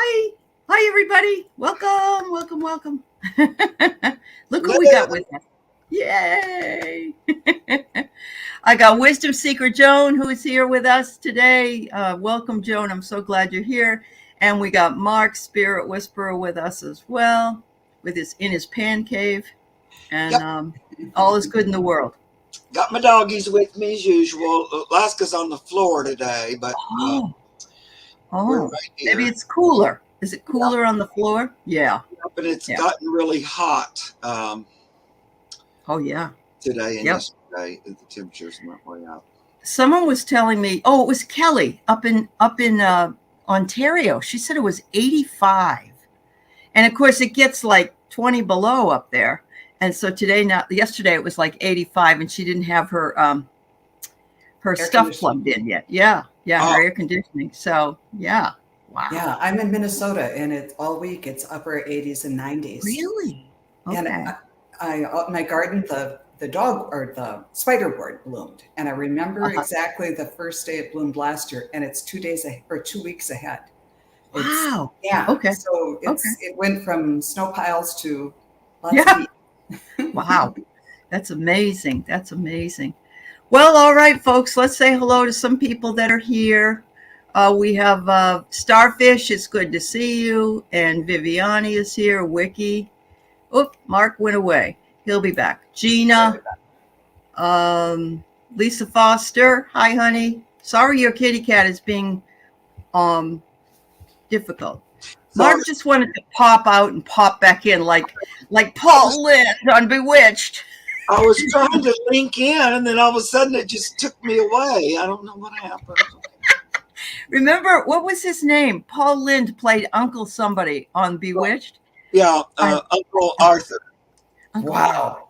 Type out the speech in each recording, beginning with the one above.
Hi. Hi, everybody. Welcome, welcome, welcome. Look who we got Hello. with us. Yay. I got Wisdom Seeker Joan, who is here with us today. Welcome, Joan. I'm so glad you're here. And we got Mark, Spirit Whisperer, with us as well, with his in his pan cave. And Yep, all is good in the world. got my doggies with me as usual. Alaska's on the floor today, but Oh, we're oh. right Maybe here. it's cooler. Is it Yep, cooler on the floor? Yeah, but it's yeah. gotten really hot Oh, yeah. today and Yep. yesterday. The temperatures went way up. Someone was telling me, oh, it was Kelly up in Ontario. She said it was 85, and of course it gets like 20 below up there. And so yesterday it was like 85, and she didn't have her Air stuff conditioning. plugged in yet. Yeah, yeah, her Oh, air conditioning. So yeah, wow, Yeah, I'm in Minnesota, and it's all week. It's upper 80s and 90s. really? And Okay. I out in my garden, the dog or the spider board bloomed, and I remember Uh-huh. exactly the first day it bloomed last year, and it's 2 weeks ahead. It's Wow. yeah, Okay. so Okay. it went from snow piles to lots of Yeah. heat. Wow. That's amazing. That's amazing. Well, all right, folks, let's say hello to some people that are here. We have Starfish, it's good to see you. And Viviani is here. Wiki. Oop, Mark went away. He'll be back. Gina, um, Lisa Foster. Hi, honey. Sorry your kitty cat is being um, difficult. so Mark just wanted to pop out and pop back in like I was Paul Lynde on Bewitched. I was trying to link in, and then all of a sudden it just took me away. I don't know what happened. Remember, what was his name? Paul Lynde played Uncle somebody on Bewitched. Yeah, I Uncle Arthur. Uncle Arthur. Wow,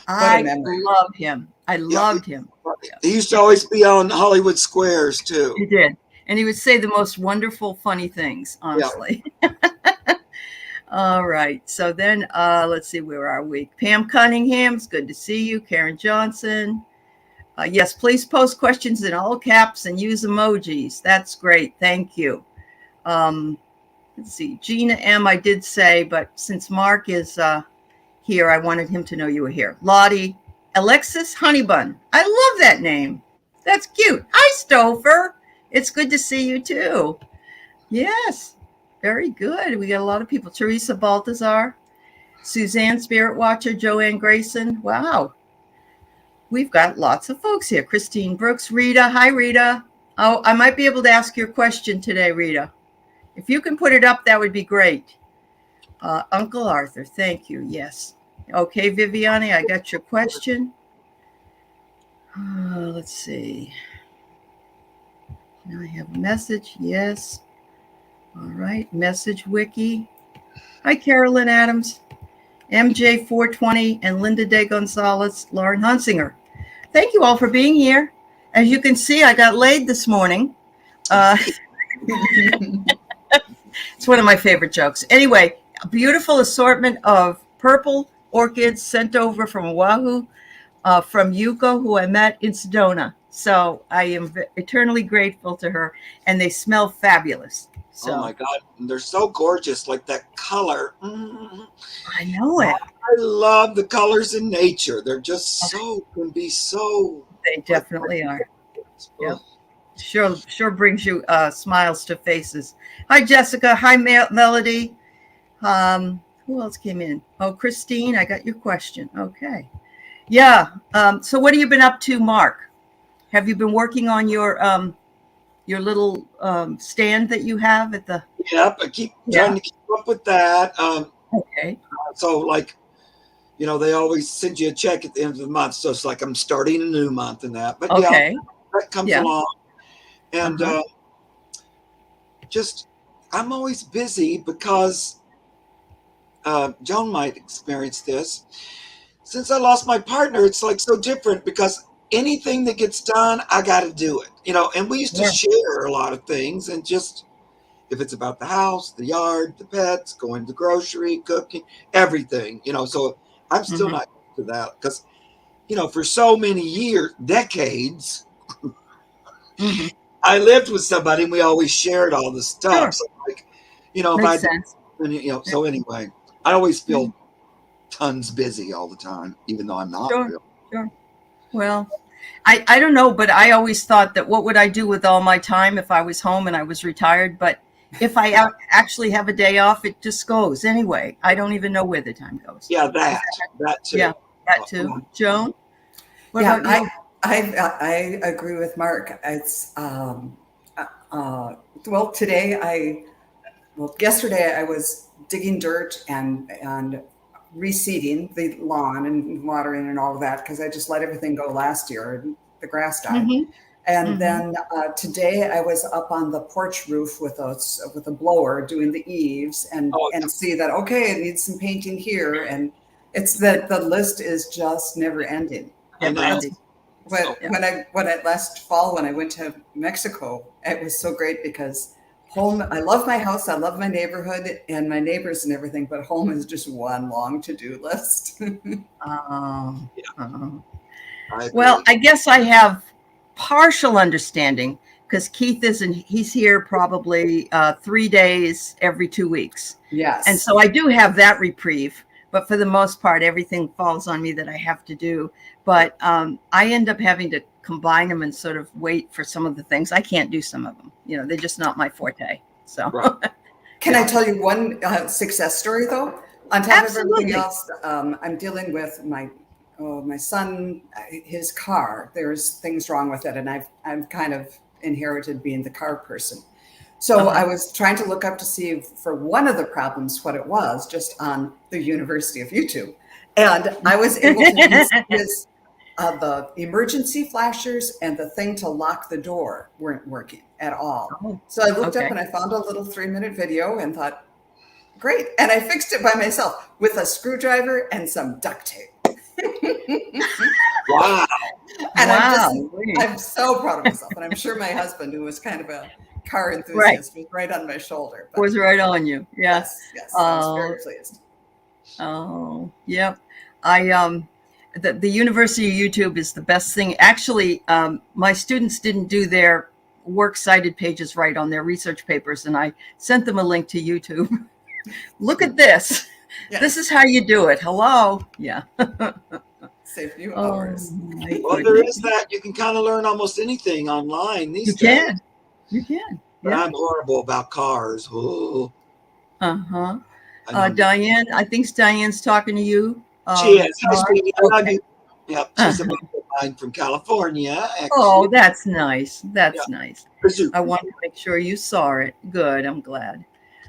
what a I memory! love him. I Yeah, loved him. Yeah, he used to always be on Hollywood Squares too. he did. And he would say the most wonderful, funny things, Yeah, honestly. All right. So then let's see, where are we? Pam Cunningham, it's good to see you. Karen Johnson. Yes, please post questions in all caps and use emojis. That's great. Thank you. Um, let's see. Gina M, I did say, but since Mark is here, I wanted him to know you were here. Lottie, Alexis Honeybun. I love that name. That's cute. Hi, Stouffer. It's good to see you too. Yes, very good. We got a lot of people. Teresa Baltazar, Suzanne Spirit Watcher, Joanne Grayson. Wow, we've got lots of folks here. Christine Brooks, Rita. Hi, Rita. Oh, I might be able to ask your question today, Rita. If you can put it up, that would be great. Uncle Arthur, thank you. Yes. Okay, Viviani, I got your question. Let's see. Now I have a message. Yes. All right. Message wiki. Hi, Carolyn Adams, MJ420, and Linda De Gonzalez, Lauren Hunsinger. Thank you all for being here. As you can see, I got laid this morning. Uh, it's one of my favorite jokes. Anyway, a beautiful assortment of purple orchids sent over from Oahu from Yuko, who I met in Sedona. So I am eternally grateful to her, and they smell fabulous. oh my So God, they're so gorgeous, like that color. I know it. I love the colors in nature. They're just can be so They like, definitely are. oh, Yep. Sure brings you smiles to faces. Hi, Jessica. Hi, Melody. Who else came in? Oh, Christine, I got your question. Okay. Yeah. So what have you been up to, Mark? Have you been working on your little stand that you have at the? yep, I keep trying Yeah. to keep up with that. Okay. So like, they always send you a check at the end of the month. So it's like I'm starting a new month and that. But yeah, Okay. that comes Yeah. along. And Uh-huh. just I'm always busy because Joan might experience this. Since I lost my partner, it's like so different because anything that gets done, I got to do it. And we used to Sure. share a lot of things, and just if it's about the house, the yard, the pets, going to the grocery, cooking, everything. So I'm still Mm-hmm. not used to that because for so many years, decades, Mm-hmm. I lived with somebody and we always shared all the stuff. Sure. So like, if Makes sense. so anyway, I always feel tons busy all the time, even though I'm not Sure, really. sure. Well, I don't know, but I always thought that what would I do with all my time if I was home and I was retired? But if I actually have a day off, it just goes anyway. I don't even know where the time goes. Yeah, Is that Yeah, too. that too. Joan, what Yeah, about you? I agree with Mark. It's well, yesterday I was digging dirt and reseeding the lawn and watering and all of that because I just let everything go last year and the grass died. Mm-hmm. And Mm-hmm. then today I was up on the porch roof with a blower doing the eaves Oh, and see that okay, it needs some painting here, and it's that the list is just never ending. I Never know. That's ending. but Yeah. when I last fall when I went to Mexico, it was so great because home. I love my house, I love my neighborhood and my neighbors and everything, but home is just one long to-do list. Um, Yeah, uh, I well, agree. I guess I have partial understanding because Keith isn't, he's here probably 3 days every 2 weeks. And Yes. so I do have that reprieve, but for the most part, everything falls on me that I have to do. But I end up having to combine them and sort of wait for some of the things. I can't do some of them. They're just not my forte. So, Right. Can I Yeah. tell you one success story though? On top of everything absolutely. else, I'm dealing with my son, his car. There's things wrong with it, and I've kind of inherited being the car person. So I Uh-huh. was trying to look up to see for one of the problems what it was, just on the University of YouTube, and I was able to use his the emergency flashers and the thing to lock the door weren't working at all. Oh, So I looked up okay. and I found a little 3-minute video and thought, great. And I fixed it by myself with a screwdriver and some duct tape. Wow. And Wow. I'm so proud of myself. And I'm sure my husband, who was kind of a car Right. enthusiast, was right on my shoulder. But Was right on you. Yeah. yes, I was Oh, very pleased. oh, yep. I the University of YouTube is the best thing. Actually, my students didn't do their works cited pages right on their research papers, and I sent them a link to YouTube. Look at this. This is Yes, how you do it. Hello. Yeah. saved you Oh hours. my Well, there goodness. is that. You can kind of learn almost anything online You these days. can. You can. But Yeah. I'm horrible about cars. Oh, Uh-huh. I know. Diane, I think Diane's talking to you. She is. Hi, Mark. sweetie. I love Okay. you. Yep. She's a Uh-huh. friend of mine from California, Oh, actually. that's nice. Yeah. That's nice. Kazoo. I wanted to make sure you saw it. Good. I'm glad.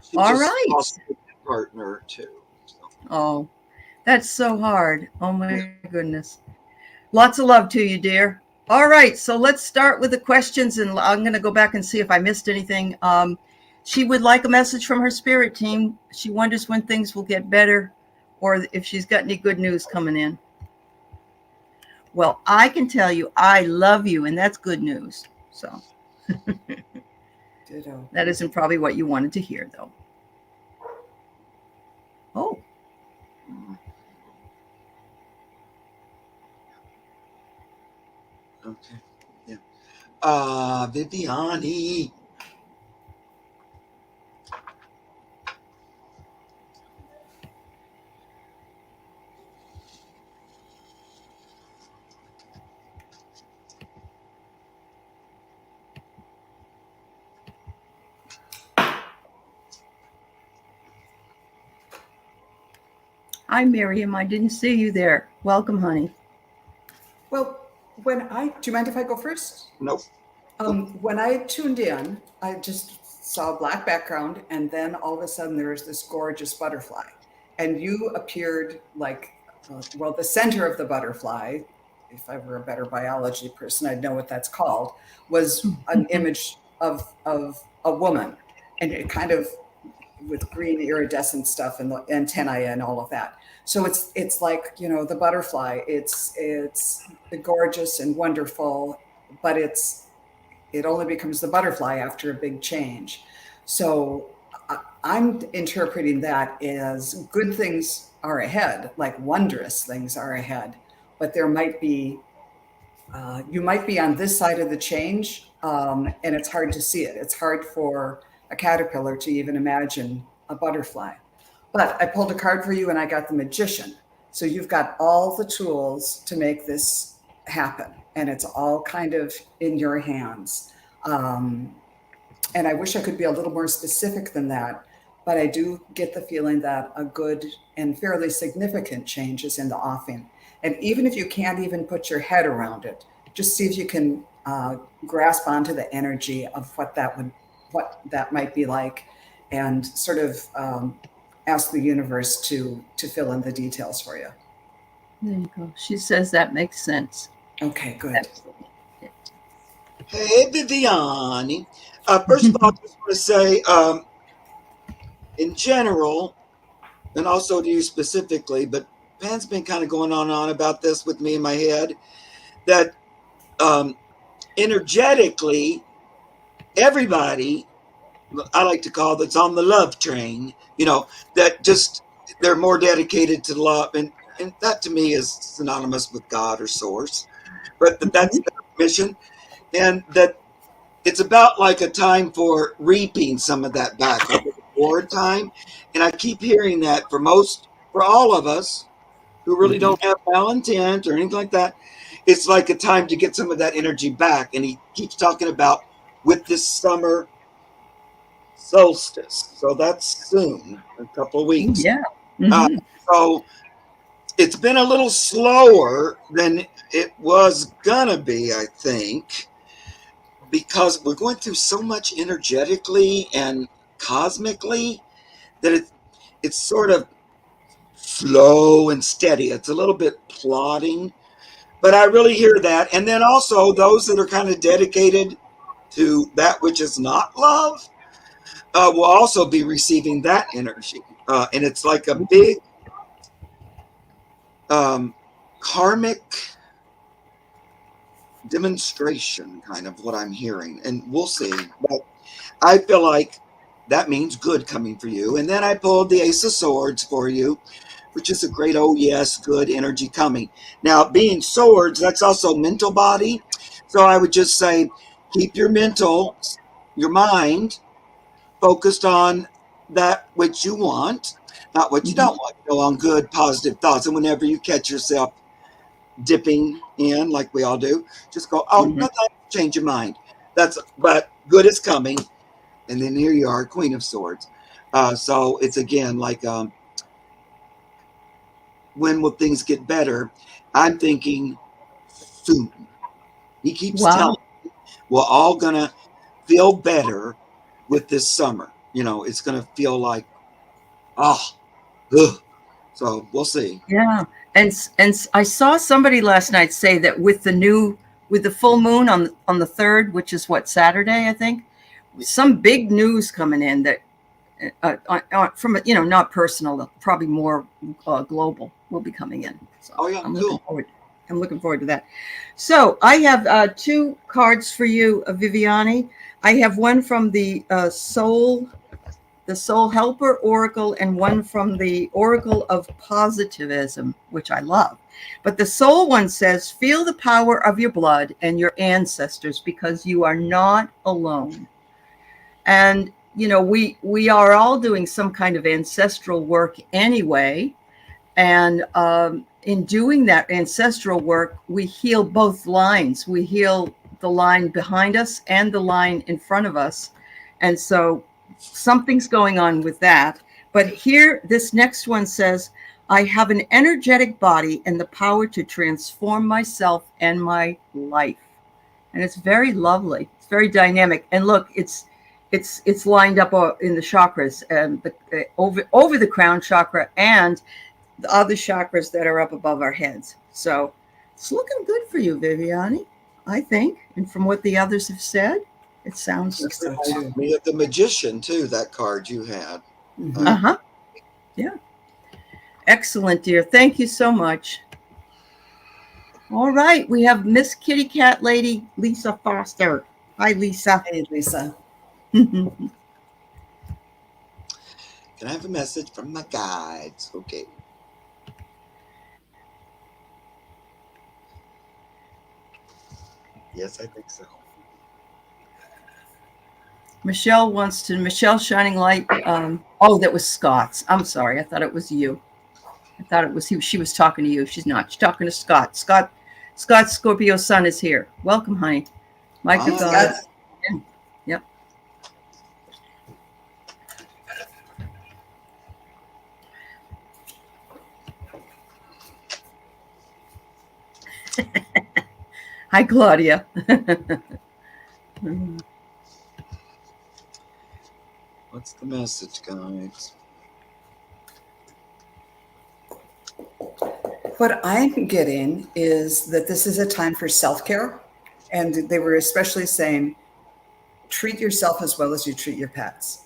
She All just right. lost a partner, too. So, Oh, that's so hard. Oh yeah. my goodness. Lots of love to you, dear. All right. So let's start with the questions, and I'm going to go back and see if I missed anything. She would like a message from her spirit team. She wonders when things will get better or if she's got any good news coming in. Well, I can tell you I love you, and that's good news. So Ditto. that isn't probably what you wanted to hear, though. Oh, Okay. Yeah. Viviani. hi, Miriam. I didn't see you there. Welcome, honey. Well, do you mind if I go first? Nope. When I tuned in, I just saw a black background, and then all of a sudden there was this gorgeous butterfly, and you appeared like, well, the center of the butterfly. If I were a better biology person, I'd know what that's called. Was an image of a woman, and it kind of with green iridescent stuff and the antennae and all of that. So it's like the butterfly. It's gorgeous and wonderful, but it only becomes the butterfly after a big change. So I'm interpreting that as good things are ahead, like wondrous things are ahead, but there might be, you might be on this side of the change, and it's hard to see it. It's hard for a caterpillar to even imagine a butterfly. But I pulled a card for you and I got the magician. So you've got all the tools to make this happen. And it's all kind of in your hands. And I wish I could be a little more specific than that. But I do get the feeling that a good and fairly significant change is in the offing. And even if you can't even put your head around it, just see if you can grasp onto the energy of what that might be like, and sort of ask the universe to fill in the details for you. There you go. She says that makes sense. Okay, good. Excellent. Hey, Viviani. First of all, I just want to say, in general, and also to you specifically, but Pan's been kind of going on and on about this with me in my head, that energetically, everybody, I like to call that's on the love train, that just they're more dedicated to love. And that to me is synonymous with God or source, but that's their mission. And that it's about like a time for reaping some of that back, like a reward time. And I keep hearing that for all of us who really don't have malintent or anything like that, it's like a time to get some of that energy back. And he keeps talking about with this summer solstice. So that's soon, a couple of weeks. Yeah. Uh, so it's been a little slower than it was gonna be, I think, because we're going through so much energetically and cosmically that it's sort of slow and steady. It's a little bit plodding, but I really hear that. And then also those that are kind of dedicated to that which is not love will also be receiving that energy. And it's like a big karmic demonstration, kind of what I'm hearing. And we'll see. But I feel like that means good coming for you. And then I pulled the Ace of Swords for you, which is a great, oh, yes, good energy coming. Now, being swords, that's also mental body. So I would just say keep your mind focused on that which you want, not what you don't want, on good, positive thoughts. And whenever you catch yourself dipping in, like we all do, just go, oh, no, change your mind. But good is coming. And then here you are, Queen of Swords. So it's again like, when will things get better? I'm thinking soon. He keeps telling me we're all gonna feel better with this summer. It's gonna feel like, oh, ugh. So we'll see. Yeah. And I saw somebody last night say that with the full moon on the 3rd, which is what, Saturday, I think, some big news coming in that from not personal, probably more global, will be coming in. So Oh yeah, I'm cool. looking forward to that. So I have 2 cards for you, Viviani. I have one from the Soul Helper Oracle, and one from the Oracle of Positivism, which I love. But the Soul one says, feel the power of your blood and your ancestors because you are not alone. And, we are all doing some kind of ancestral work anyway. And in doing that ancestral work, we heal both lines. We heal the line behind us and the line in front of us. And so something's going on with that. But here, this next one says, I have an energetic body and the power to transform myself and my life. And it's very lovely. It's very dynamic. And look, it's lined up in the chakras, and over the crown chakra and the other chakras that are up above our heads. So it's looking good for you, Viviani, I think. And from what the others have said, it sounds. So too. Me of the magician too. That card you had. Yeah. Excellent, dear. Thank you so much. All right. We have Miss Kitty Cat Lady, Lisa Foster. Hi, Lisa. Hey, Lisa. Can I have a message from my guides? Okay. Yes, I think so. Michelle Shining Light. Oh, that was Scott's. I'm sorry. I thought it was you. I thought it was he. She was talking to you. She's not. She's talking to Scott. Scott Scorpio's son is here. Welcome, honey. Micah Ah, got it. Scott, Yep. Hi, Claudia. what's the message, guys? what I'm getting is that this is a time for self-care. And they were especially saying, treat yourself as well as you treat your pets.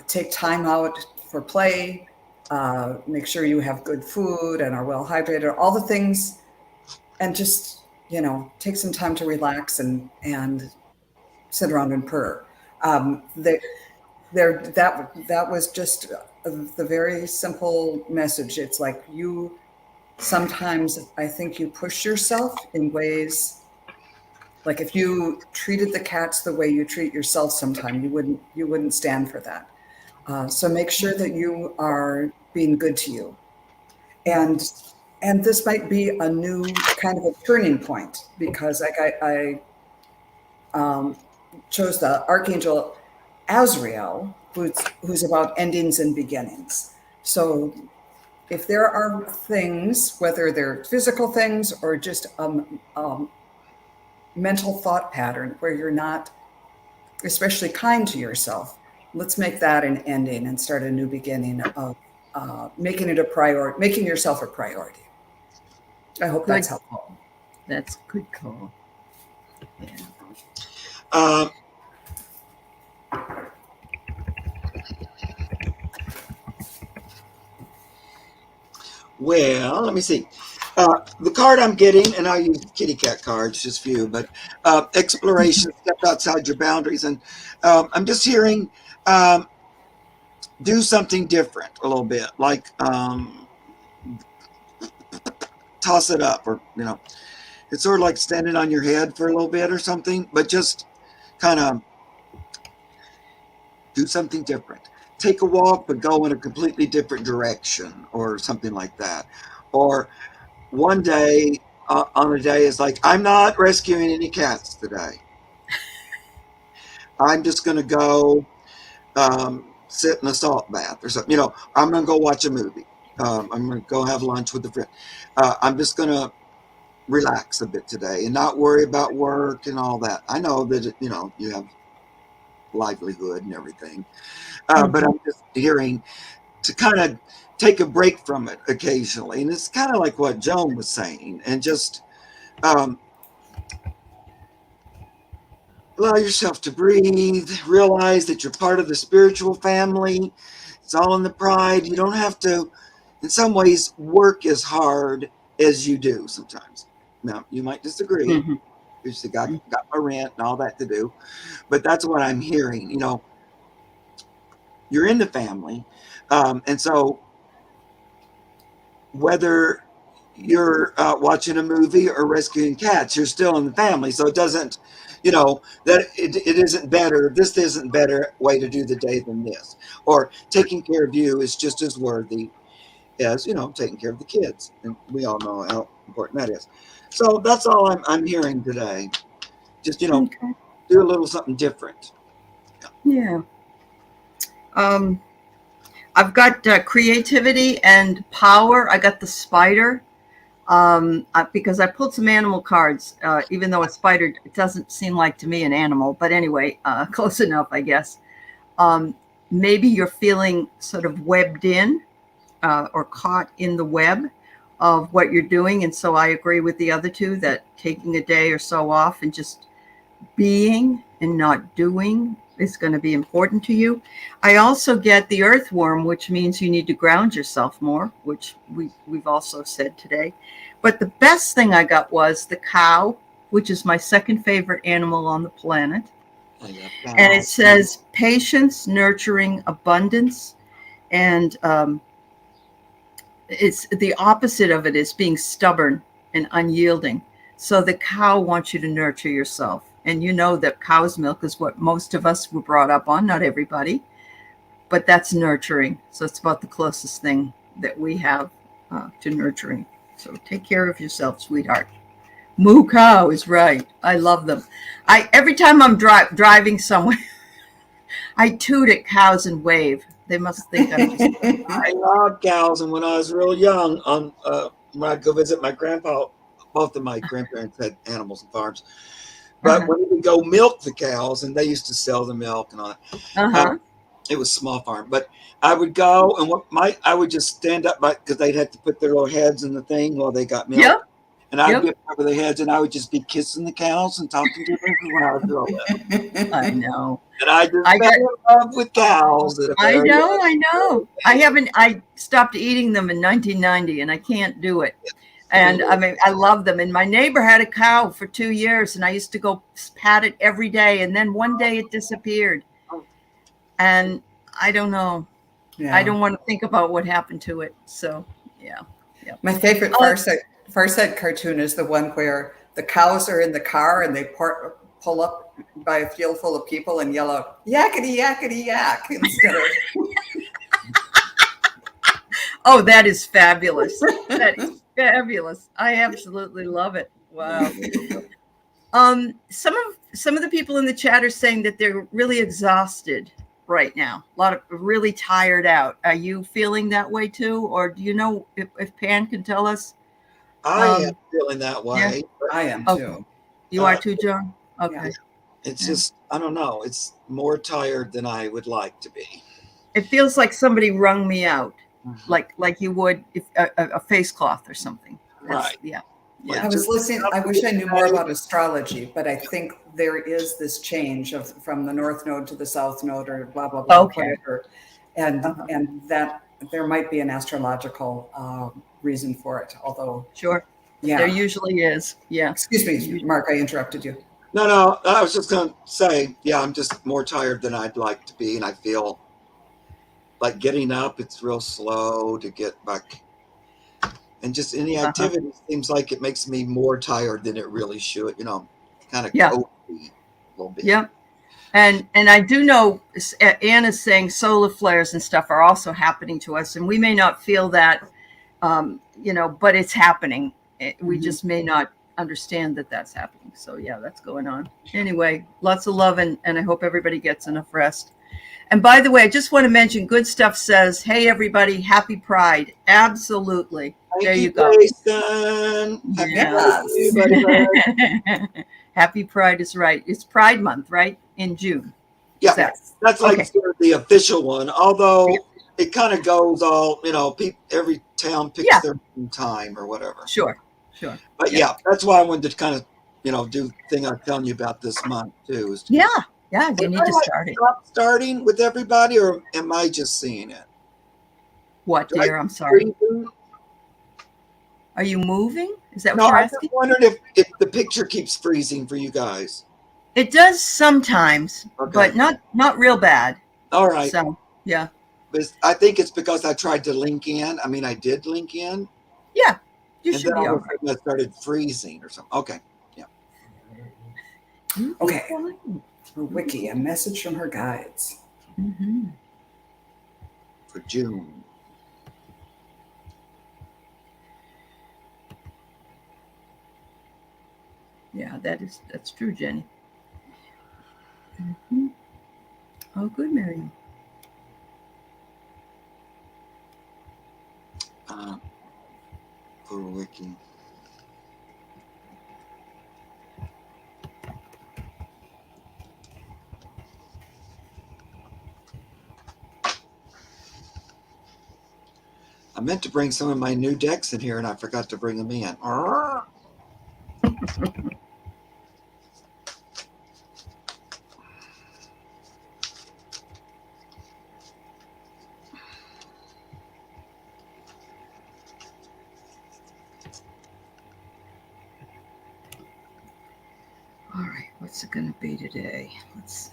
Take time out for play. Make sure you have good food and are well hydrated, all the things. And just, take some time to relax and sit around and purr. That was just the very simple message. It's like sometimes I think you push yourself in ways, like if you treated the cats the way you treat yourself sometime, you wouldn't stand for that. So make sure that you are being good to you. And this might be a new kind of a turning point, because like I chose the Archangel Azrael, who's about endings and beginnings. So if there are things, whether they're physical things or just mental thought pattern where you're not especially kind to yourself, let's make that an ending and start a new beginning of making it a priority, making yourself a priority. I hope that's helpful. That's a good call. Yeah. Well, let me see. The card I'm getting, and I'll use kitty cat cards, just few, but exploration, step outside your boundaries. And I'm just hearing do something different a little bit, like toss it up, or, it's sort of like standing on your head for a little bit or something, but just kind of do something different. Take a walk, but go in a completely different direction or something like that. Or one day on a day is like, I'm not rescuing any cats today. I'm just going to go sit in a salt bath or something. I'm going to go watch a movie. I'm going to go have lunch with a friend. I'm just going to relax a bit today and not worry about work and all that. I know that, you have livelihood and everything. But I'm just hearing to kind of take a break from it occasionally. And it's kind of like what Joan was saying, and just allow yourself to breathe, realize that you're part of the spiritual family. It's all in the pride. You don't have to, in some ways, work as hard as you do sometimes. Now, you might disagree. Mm-hmm. You just got my rent and all that to do. But that's what I'm hearing. You're in the family. And so whether you're watching a movie or rescuing cats, you're still in the family. So it doesn't, that it isn't better. This isn't better way to do the day than this. Or taking care of you is just as worthy as, taking care of the kids. And we all know how important that is. So that's all I'm hearing today. Just, Okay. do a little something different. Yeah. I've got creativity and power. I got the spider because I pulled some animal cards. Even though a spider, it doesn't seem like to me an animal, but anyway, close enough, I guess. Maybe you're feeling sort of webbed in or caught in the web of what you're doing. And so I agree with the other two that taking a day or so off and just being and not doing is going to be important to you. I also get the earthworm, which means you need to ground yourself more, which we've also said today. But the best thing I got was the cow, which is my second favorite animal on the planet. And it says patience, nurturing, abundance. And it's the opposite of it is being stubborn and unyielding. So the cow wants you to nurture yourself. And you know that cow's milk is what most of us were brought up on, not everybody, but that's nurturing. So it's about the closest thing that we have to nurturing. So take care of yourself, sweetheart. Moo cow is right. I love them. Every time I'm driving somewhere, I toot at cows and wave. They must think I'm just. I love cows, and when I was real young, when I'd go visit my grandpa, both of my grandparents had animals and farms. But when we would go milk the cows, and they used to sell the milk and all that, it was a small farm. But I would go, and I would just stand up because they'd have to put their little heads in the thing while they got milk. Yep. And I'd be over their heads, and I would just be kissing the cows and talking to them when I was real little. I know. And I just fell in love with cows. I know. I stopped eating them in 1990, and I can't do it. And I mean, I love them. And my neighbor had a cow for 2 years, and I used to go pat it every day. And then one day it disappeared. And I don't know. Yeah. I don't want to think about what happened to it. So, yeah. My favorite Far Side cartoon is the one where the cows are in the car and they pull up by a field full of people and yell out, yakety, yakety, yak, instead of... Oh, that is fabulous. That is fabulous. I absolutely love it. Wow. Some of the people in the chat are saying that they're really exhausted right now. A lot of really tired out. Are you feeling that way too? Or do you know if Pan can tell us? I am feeling that way. Yeah, I am too. Okay. You are too, Joan? Okay. Yeah. It's just, I don't know. It's more tired than I would like to be. It feels like somebody wrung me out, like you would if a face cloth or something. Right. Yeah. I was listening. I wish I knew more about astrology, but I think there is this change from the North Node to the South Node, or blah blah blah. Okay. Whatever. And that there might be an astrological reason for it. Although, sure, there usually is. Yeah. Excuse me, Mark. I interrupted you. No. I was just going to say, I'm just more tired than I'd like to be, and I feel like getting up. It's real slow to get back. And just any activity seems like it makes me more tired than it really should, kind of cozy a little bit. Yeah. And I do know Anna's saying solar flares and stuff are also happening to us. And we may not feel that, but it's happening. We just may not understand that that's happening. So, that's going on. Anyway, lots of love. And I hope everybody gets enough rest. And by the way, I just want to mention Good Stuff says, hey, everybody, happy Pride. Absolutely. There you go. Jason. Happy Pride is right. It's Pride Month, right? In June. Yeah, that's like sort of the official one. Although it kind of goes all, every town picks their own time or whatever. Sure. But that's why I wanted to kind of, do the thing I'm telling you about this month too. Yeah, you need to start it. Starting with everybody, or am I just seeing it? What, dear? I'm sorry. Are you moving? Is that what you're asking? I just wondered if the picture keeps freezing for you guys. It does sometimes, but not real bad. All right. So, yeah. But I think it's because I tried to link in. I mean, I did link in. Yeah, you should be all right. I started freezing or something. Okay. Yeah. Okay. Wiki, a message from her guides. Mm-hmm. For June. Yeah, that's true, Jenny. Mm-hmm. Oh, good, Miriam. For Wiki. I meant to bring some of my new decks in here, and I forgot to bring them in. All right, what's it going to be today? Let's see.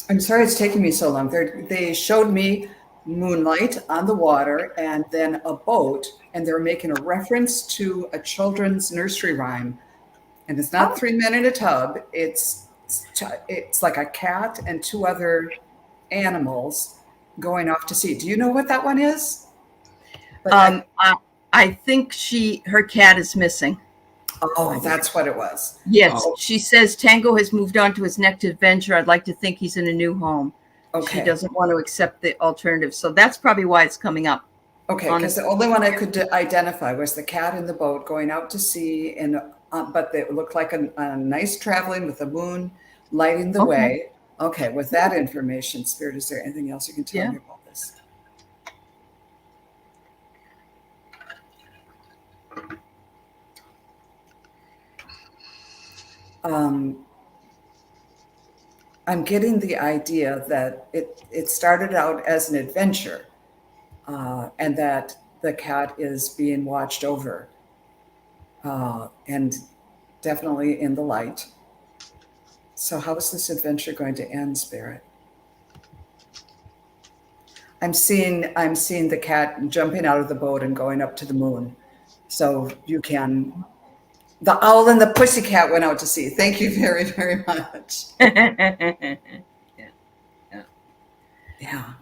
I'm sorry it's taking me so long. They showed me moonlight on the water and then a boat, and they're making a reference to a children's nursery rhyme. And it's not Oh. 3 men in a tub. It's like a cat and two other animals going off to sea. Do you know what that one is? But I think her cat is missing. that's what it was. Yes, Oh. she says Tango has moved on to his next adventure. I'd like to think he's in a new home. Okay. She doesn't want to accept the alternative. So that's probably why it's coming up. Okay, because the only one I could identify was the cat in the boat going out to sea, and but it looked like a nice traveling with the moon lighting the way. Okay, with that information, Spirit, is there anything else you can tell me about this? I'm getting the idea that it started out as an adventure, and that the cat is being watched over, and definitely in the light. So how is this adventure going to end, Spirit? I'm seeing the cat jumping out of the boat and going up to the moon. So you can. The owl and the pussycat went out to sea. Thank you very, very much. Yeah.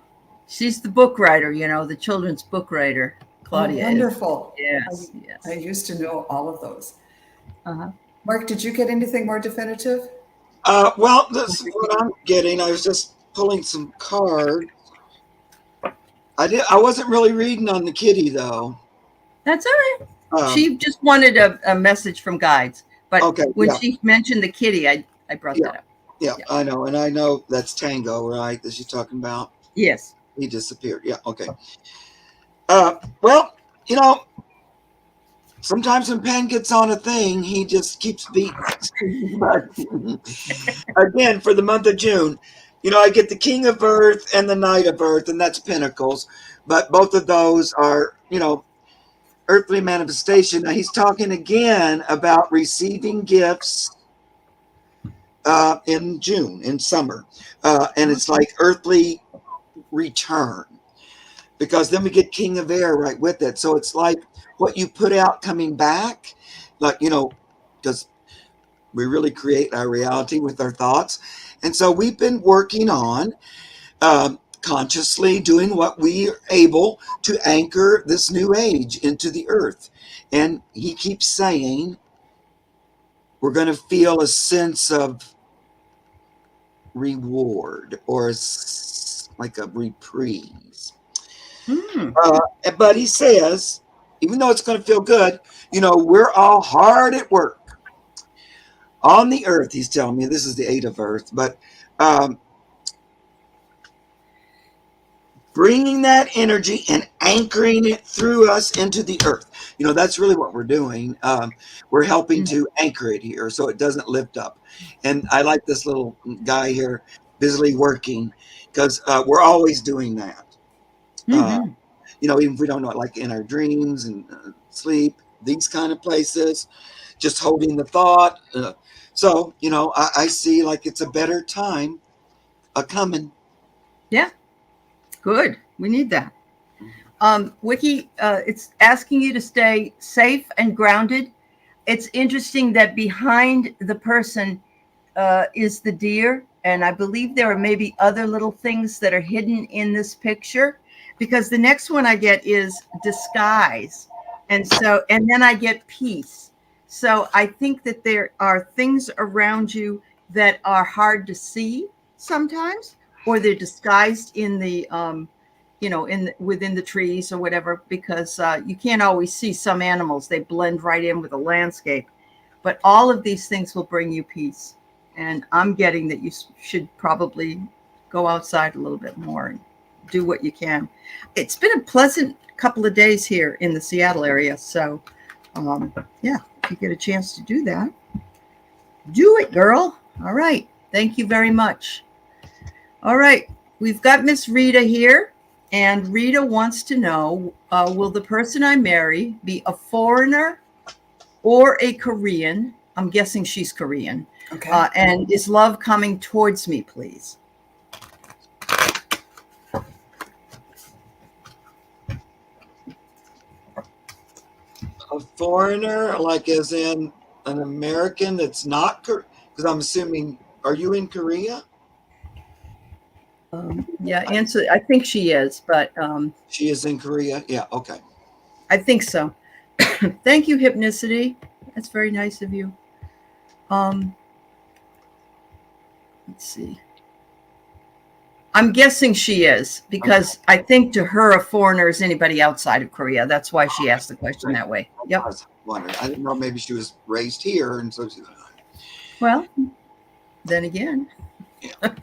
She's the book writer, the children's book writer. Claudia. Oh, wonderful. Yes. I used to know all of those. Uh-huh. Mark, did you get anything more definitive? Well, this is what I'm getting. I was just pulling some cards. I wasn't really reading on the kitty though. That's all right. She just wanted a message from guides, but when she mentioned the kitty, I brought that up. Yeah, I know, and I know that's Tango, right? That she's talking about. Yes. He disappeared. Yeah. Okay. Well, sometimes when Penn gets on a thing, he just keeps beating. Again, for the month of June, I get the King of Earth and the Knight of Earth, and that's Pentacles. But both of those are, earthly manifestation. Now he's talking again about receiving gifts in June, in summer. And it's like earthly return. Because then we get King of Air right with it. So it's like what you put out coming back, like, because we really create our reality with our thoughts. And so we've been working on consciously doing what we are able to anchor this new age into the earth. And he keeps saying, we're going to feel a sense of reward or like a reprise. But he says, even though it's going to feel good, we're all hard at work on the earth. He's telling me this is the 8 of Earth, but bringing that energy and anchoring it through us into the earth. That's really what we're doing. We're helping to anchor it here so it doesn't lift up. And I like this little guy here busily working, because we're always doing that. Even if we don't know it, like in our dreams and sleep, these kind of places, just holding the thought. So, I see like it's a better time coming. Yeah. Good. We need that. Wiki, it's asking you to stay safe and grounded. It's interesting that behind the person is the deer. And I believe there are maybe other little things that are hidden in this picture, because the next one I get is disguise. And then I get peace. So I think that there are things around you that are hard to see sometimes, or they're disguised in the, within the trees or whatever, because you can't always see some animals. They blend right in with the landscape. But all of these things will bring you peace. And I'm getting that you should probably go outside a little bit more and do what you can. It's been a pleasant couple of days here in the Seattle area. So, if you get a chance to do that, do it, girl. All right. Thank you very much. All right. We've got Miss Rita here. And Rita wants to know, will the person I marry be a foreigner or a Korean? I'm guessing she's Korean. Okay. And is love coming towards me, please? A foreigner, like as in an American that's not, because I'm assuming, are you in Korea? Yeah, answer. I think she is, but She is in Korea. Yeah. Okay. I think so. Thank you, Hypnicity. That's very nice of you. Let's see. I'm guessing she is because I think to her a foreigner is anybody outside of Korea. That's why she asked the question that way. I Yep. was wondering. I didn't know, maybe she was raised here, and so she. Well, then again. Yeah.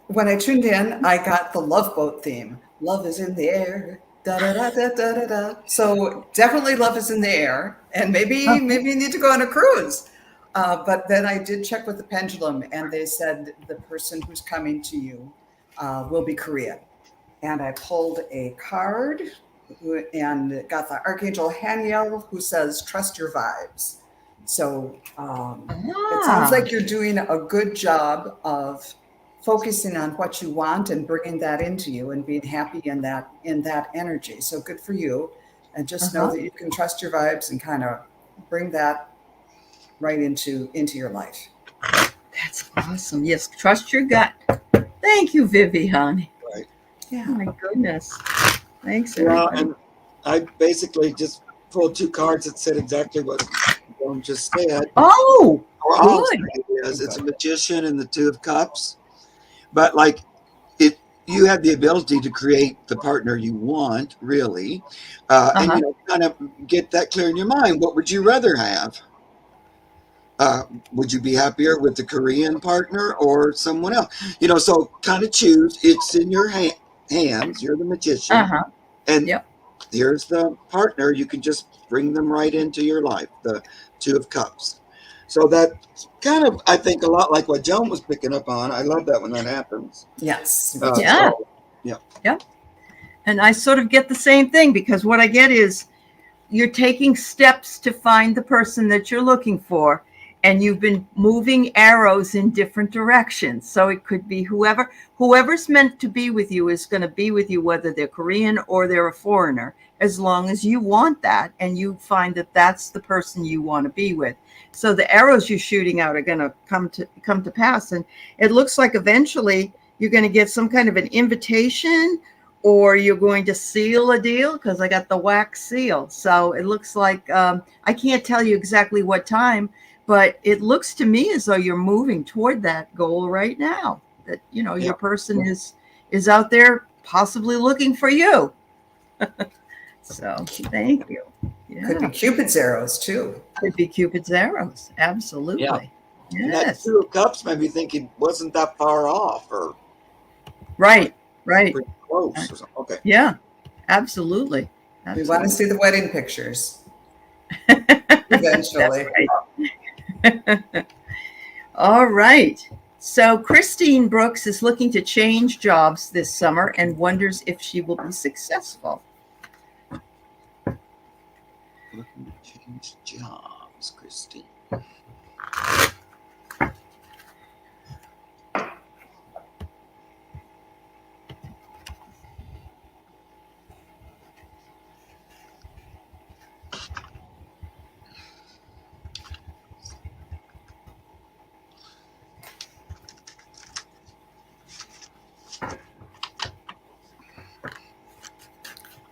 When I tuned in, I got the Love Boat theme. Love is in the air. Da da da da da da da. So definitely love is in the air, and maybe you need to go on a cruise. But then I did check with the pendulum, and they said the person who's coming to you will be Korean. And I pulled a card and got the Archangel Haniel, who says, "Trust your vibes." So it sounds like you're doing a good job of focusing on what you want and bringing that into you and being happy in that energy. So good for you. And just know that you can trust your vibes and kind of bring that right into your life. That's awesome. Yes, trust your gut. Thank you, Vivian. Right. Yeah. Oh my goodness. Thanks, Well, everybody. and I basically just pulled two cards that said exactly what Joan just said. Oh, Or all good. it is. It's a Magician and the Two of Cups. But like it, you have the ability to create the partner you want, really, and kind of get that clear in your mind. What would you rather have? Would you be happier with the Korean partner or someone else? So kind of choose. It's in your hands. You're the magician, and Yep. here's the partner. You can just bring them right into your life. The Two of Cups. So that's kind of, I think, a lot like what Joan was picking up on. I love that when that happens. Yes. Yeah. So, yeah. Yep. And I sort of get the same thing because what I get is you're taking steps to find the person that you're looking for, and you've been moving arrows in different directions. So it could be whoever's meant to be with you is going to be with you, whether they're Korean or they're a foreigner, as long as you want that and you find that that's the person you want to be with. So the arrows you're shooting out are going to come to pass. And it looks like eventually you're going to get some kind of an invitation, or you're going to seal a deal, because I got the wax seal. So it looks like, I can't tell you exactly what time, but it looks to me as though you're moving toward that goal right now, that, your person is out there possibly looking for you. So thank you. Yeah. Could be Cupid's arrows too. Could be Cupid's arrows. Absolutely. Yeah. Yes. And that Two of Cups made me think it wasn't that far off, or right. pretty close or something. Okay. Yeah, absolutely. We want to see the wedding pictures. Eventually. Right. All right. So Christine Brooks is looking to change jobs this summer and wonders if she will be successful. Looking to change jobs, Christine.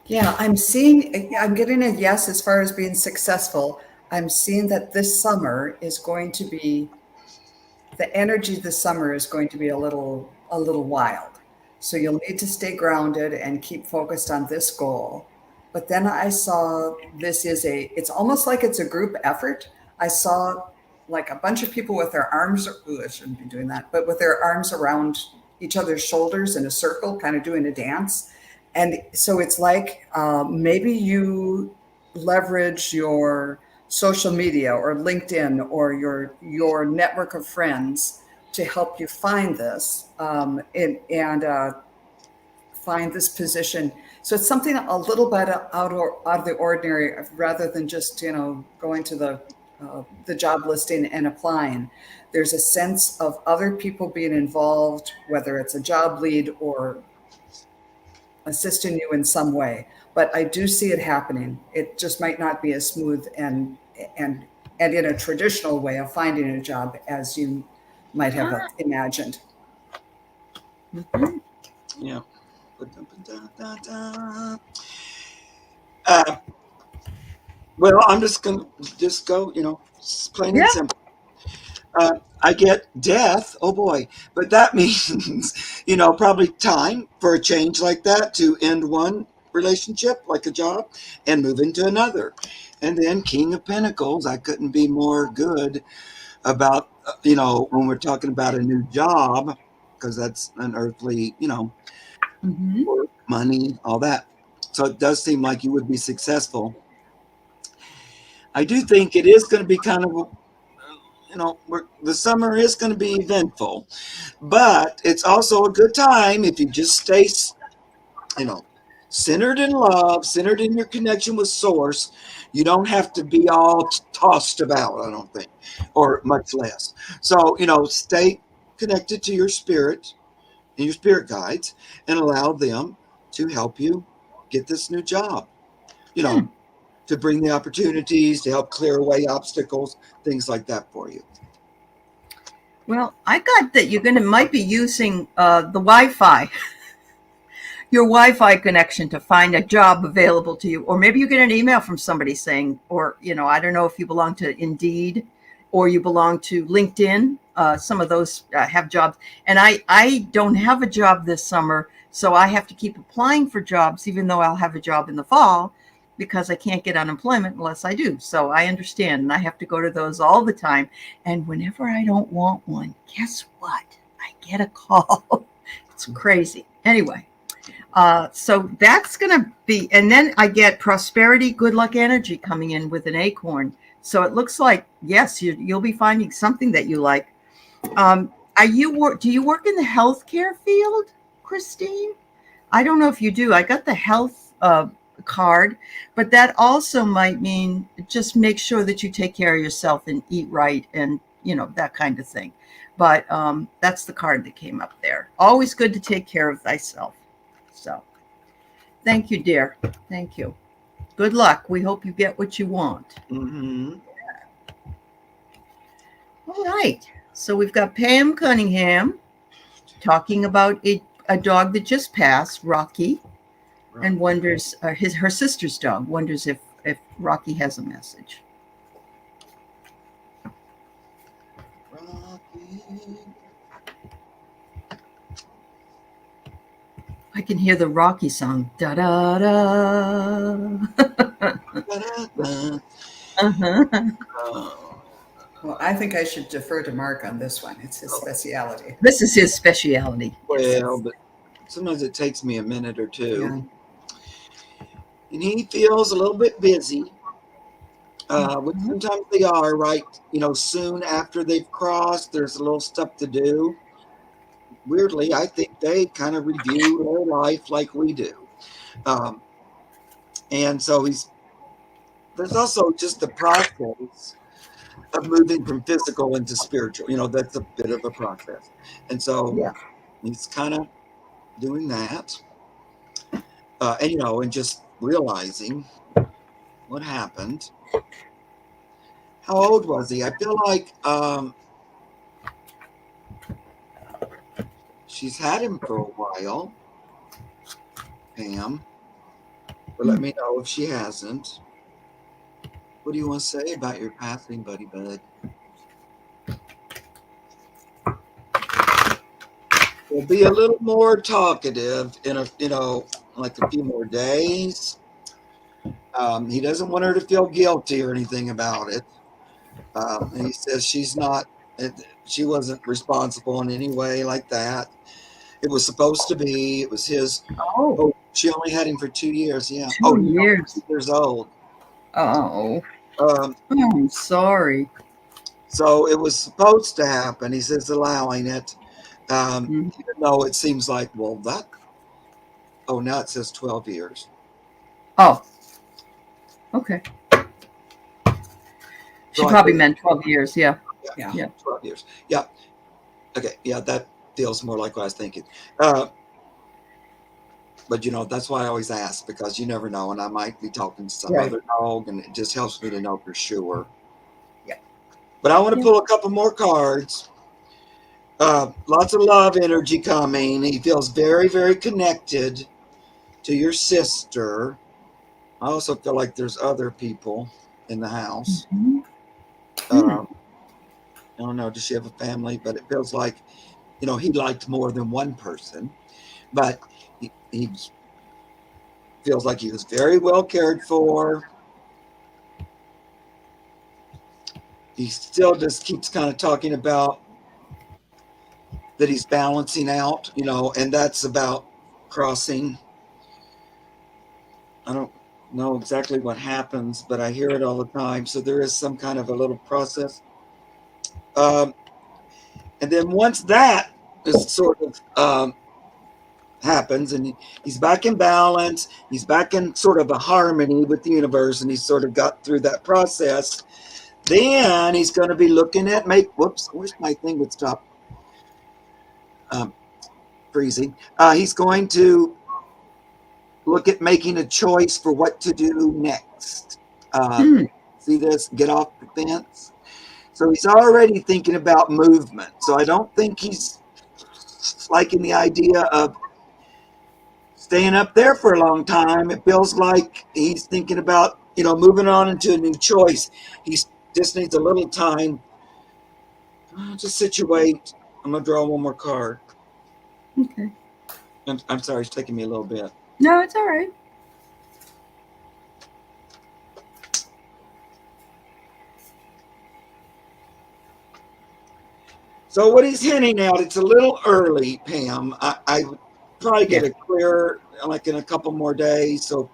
Yeah, I'm getting a yes as far as being successful. I'm seeing that this summer is going to be, the energy this summer is going to be a little wild. So you'll need to stay grounded and keep focused on this goal. But then I saw it's almost like it's a group effort. I saw like a bunch of people with their arms, I shouldn't be doing that, but with their arms around each other's shoulders in a circle, kind of doing a dance. And so it's like maybe you leverage your social media or LinkedIn or your network of friends to help you find this and find this position. So it's something a little bit out of the ordinary, rather than just going to the job listing and applying. There's a sense of other people being involved, whether it's a job lead or assisting you in some way. But I do see it happening. It just might not be as smooth and and in a traditional way of finding a job as you might have imagined. Mhm. Yeah. Uh, well, I'm just going to just go, plain Yeah. and simple. I get death. Oh boy. But that means, probably time for a change like that to end one relationship, like a job, and move into another. And then King of Pentacles, I couldn't be more good about, when we're talking about a new job, because that's an earthly, Mhm. work, money, all that. So it does seem like you would be successful. I do think it is going to be kind of, the summer is going to be eventful, but it's also a good time if you just stay, centered in love, centered in your connection with Source. You don't have to be all tossed about, I don't think, or much less. So, stay connected to your spirit and your spirit guides and allow them to help you get this new job, Hmm. to bring the opportunities, to help clear away obstacles, things like that for you. Well, I got that you're gonna might be using the Wi-Fi, your Wi-Fi connection to find a job available to you, or maybe you get an email from somebody saying, or I don't know if you belong to Indeed, or you belong to LinkedIn. Some of those have jobs, and I don't have a job this summer, so I have to keep applying for jobs, even though I'll have a job in the fall, because I can't get unemployment unless I do. So I understand, and I have to go to those all the time. And whenever I don't want one, guess what? I get a call. It's crazy. Anyway, so that's going to be, and then I get prosperity, good luck energy coming in with an acorn. So it looks like, yes, you'll be finding something that you like. Do you work in the healthcare field, Christine? I don't know if you do. I got the health card, but that also might mean just make sure that you take care of yourself and eat right and, that kind of thing. But that's the card that came up there. Always good to take care of thyself. So thank you, dear. Thank you. Good luck. We hope you get what you want. Mm-hmm. All right. So we've got Pam Cunningham talking about a dog that just passed, Rocky, and wonders her sister's dog wonders if Rocky has a message. Rocky. I can hear the Rocky song. Da da da. Uh-huh. Well, I think I should defer to Mark on this one. It's his speciality. This is his speciality. Well, but sometimes it takes me a minute or two. Yeah. And he feels a little bit busy, which Mhm. sometimes they are, right? Soon after they've crossed, there's a little stuff to do. Weirdly, I think they kind of review their life like we do. Um, and so there's also just the process of moving from physical into spiritual. That's a bit of a process. And so Yeah. he's kind of doing that. And just realizing what happened. How old was he? I feel like she's had him for a while, Pam. But let me know if she hasn't. What do you want to say about your passing, buddy bud? We'll be a little more talkative in like a few more days. He doesn't want her to feel guilty or anything about it. And he says she's not, she wasn't responsible in any way like that. It was supposed to be. It was his. Oh, Oh, she only had him for 2 years. Yeah. Oh, 2 years. 2 years old. Oh, Um, I'm sorry. so it was supposed to happen. He says allowing it, Mhm. even though it seems like, well, that. Oh, now it says 12 years. Oh, okay. So She I probably think, meant 12 years. Yeah. yeah, Yeah. Yeah. 12 years. Yeah. Okay. Yeah, that feels more like what I was thinking. But that's why I always ask, because you never know, and I might be talking to some Right. other dog, and it just helps me to know for sure. Yeah. But I want to pull a couple more cards. Lots of love energy coming. He feels very, very connected to your sister. I also feel like there's other people in the house. Mhm. I don't know, does she have a family? But it feels like, he liked more than one person. But he feels like he was very well cared for. He still just keeps kind of talking about that he's balancing out, and that's about crossing. I don't know exactly what happens, but I hear it all the time. So there is some kind of a little process. Um, and then once that is sort of happens and he's back in balance, he's back in sort of a harmony with the universe, and he's sort of got through that process, then he's going to be looking at whoops, I wish my thing would stop freezing. He's going to look at making a choice for what to do next. See this? Get off the fence. So he's already thinking about movement. So I don't think he's liking the idea of staying up there for a long time. It feels like he's thinking about, moving on into a new choice. He just needs a little time to situate. I'm going to draw one more card. Okay. I'm sorry, it's taking me a little bit. No, it's all right. So what he's hinting at, it's a little early, Pam. I would probably get it clearer like in a couple more days. So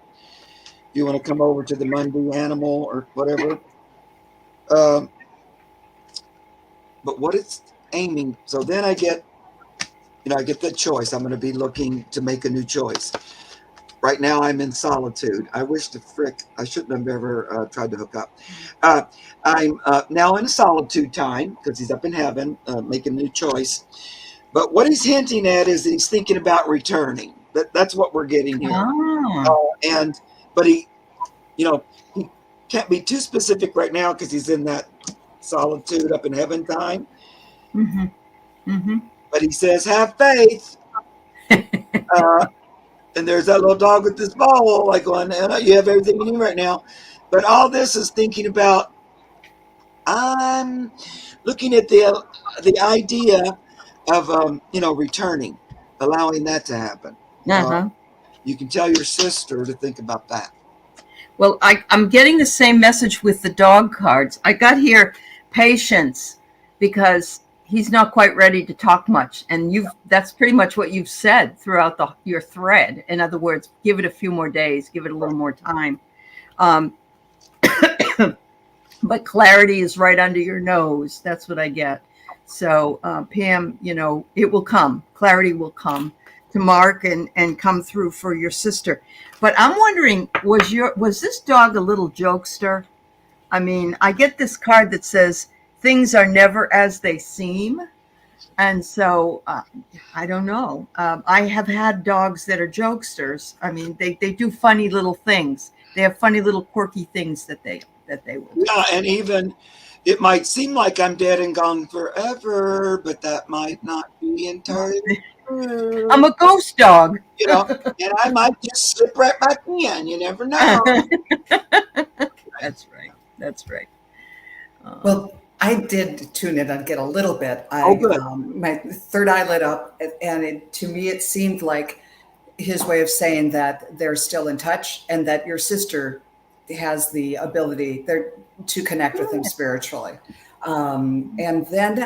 if you want to come over to the Monday animal or whatever. But what it's aiming, so then I get that choice. I'm going to be looking to make a new choice. Right now I'm in solitude. I wish I shouldn't have ever tried to hook up. I'm now in a solitude time because he's up in heaven making a new choice. But what he's hinting at is that he's thinking about returning. That's what we're getting here. But he can't be too specific right now because he's in that solitude up in heaven time. But he says, have faith. And there's that little dog with this ball, like going, you have everything you need right now. But all this is thinking about, I'm looking at the idea of, returning, allowing that to happen. You can tell your sister to think about that. Well, I'm getting the same message with the dog cards. I got here patience because he's not quite ready to talk much. And that's pretty much what you've said throughout your thread. In other words, give it a few more days, give it a little more time. But clarity is right under your nose. That's what I get. So, Pam, it will come. Clarity will come to Mark and come through for your sister. But I'm wondering, was this dog a little jokester? I mean, I get this card that says things are never as they seem. And so I don't know. I have had dogs that are jokesters. I mean, they do funny little things. They have funny little quirky things that they will do. Yeah, and even it might seem like I'm dead and gone forever, but that might not be entirely true. I'm a ghost dog. And I might just slip right back in. You never know. That's right. That's right. Well, I did tune in and get a little bit. Good. My third eye lit up, and to me, it seemed like his way of saying that they're still in touch and that your sister has the ability there to connect with him spiritually. And then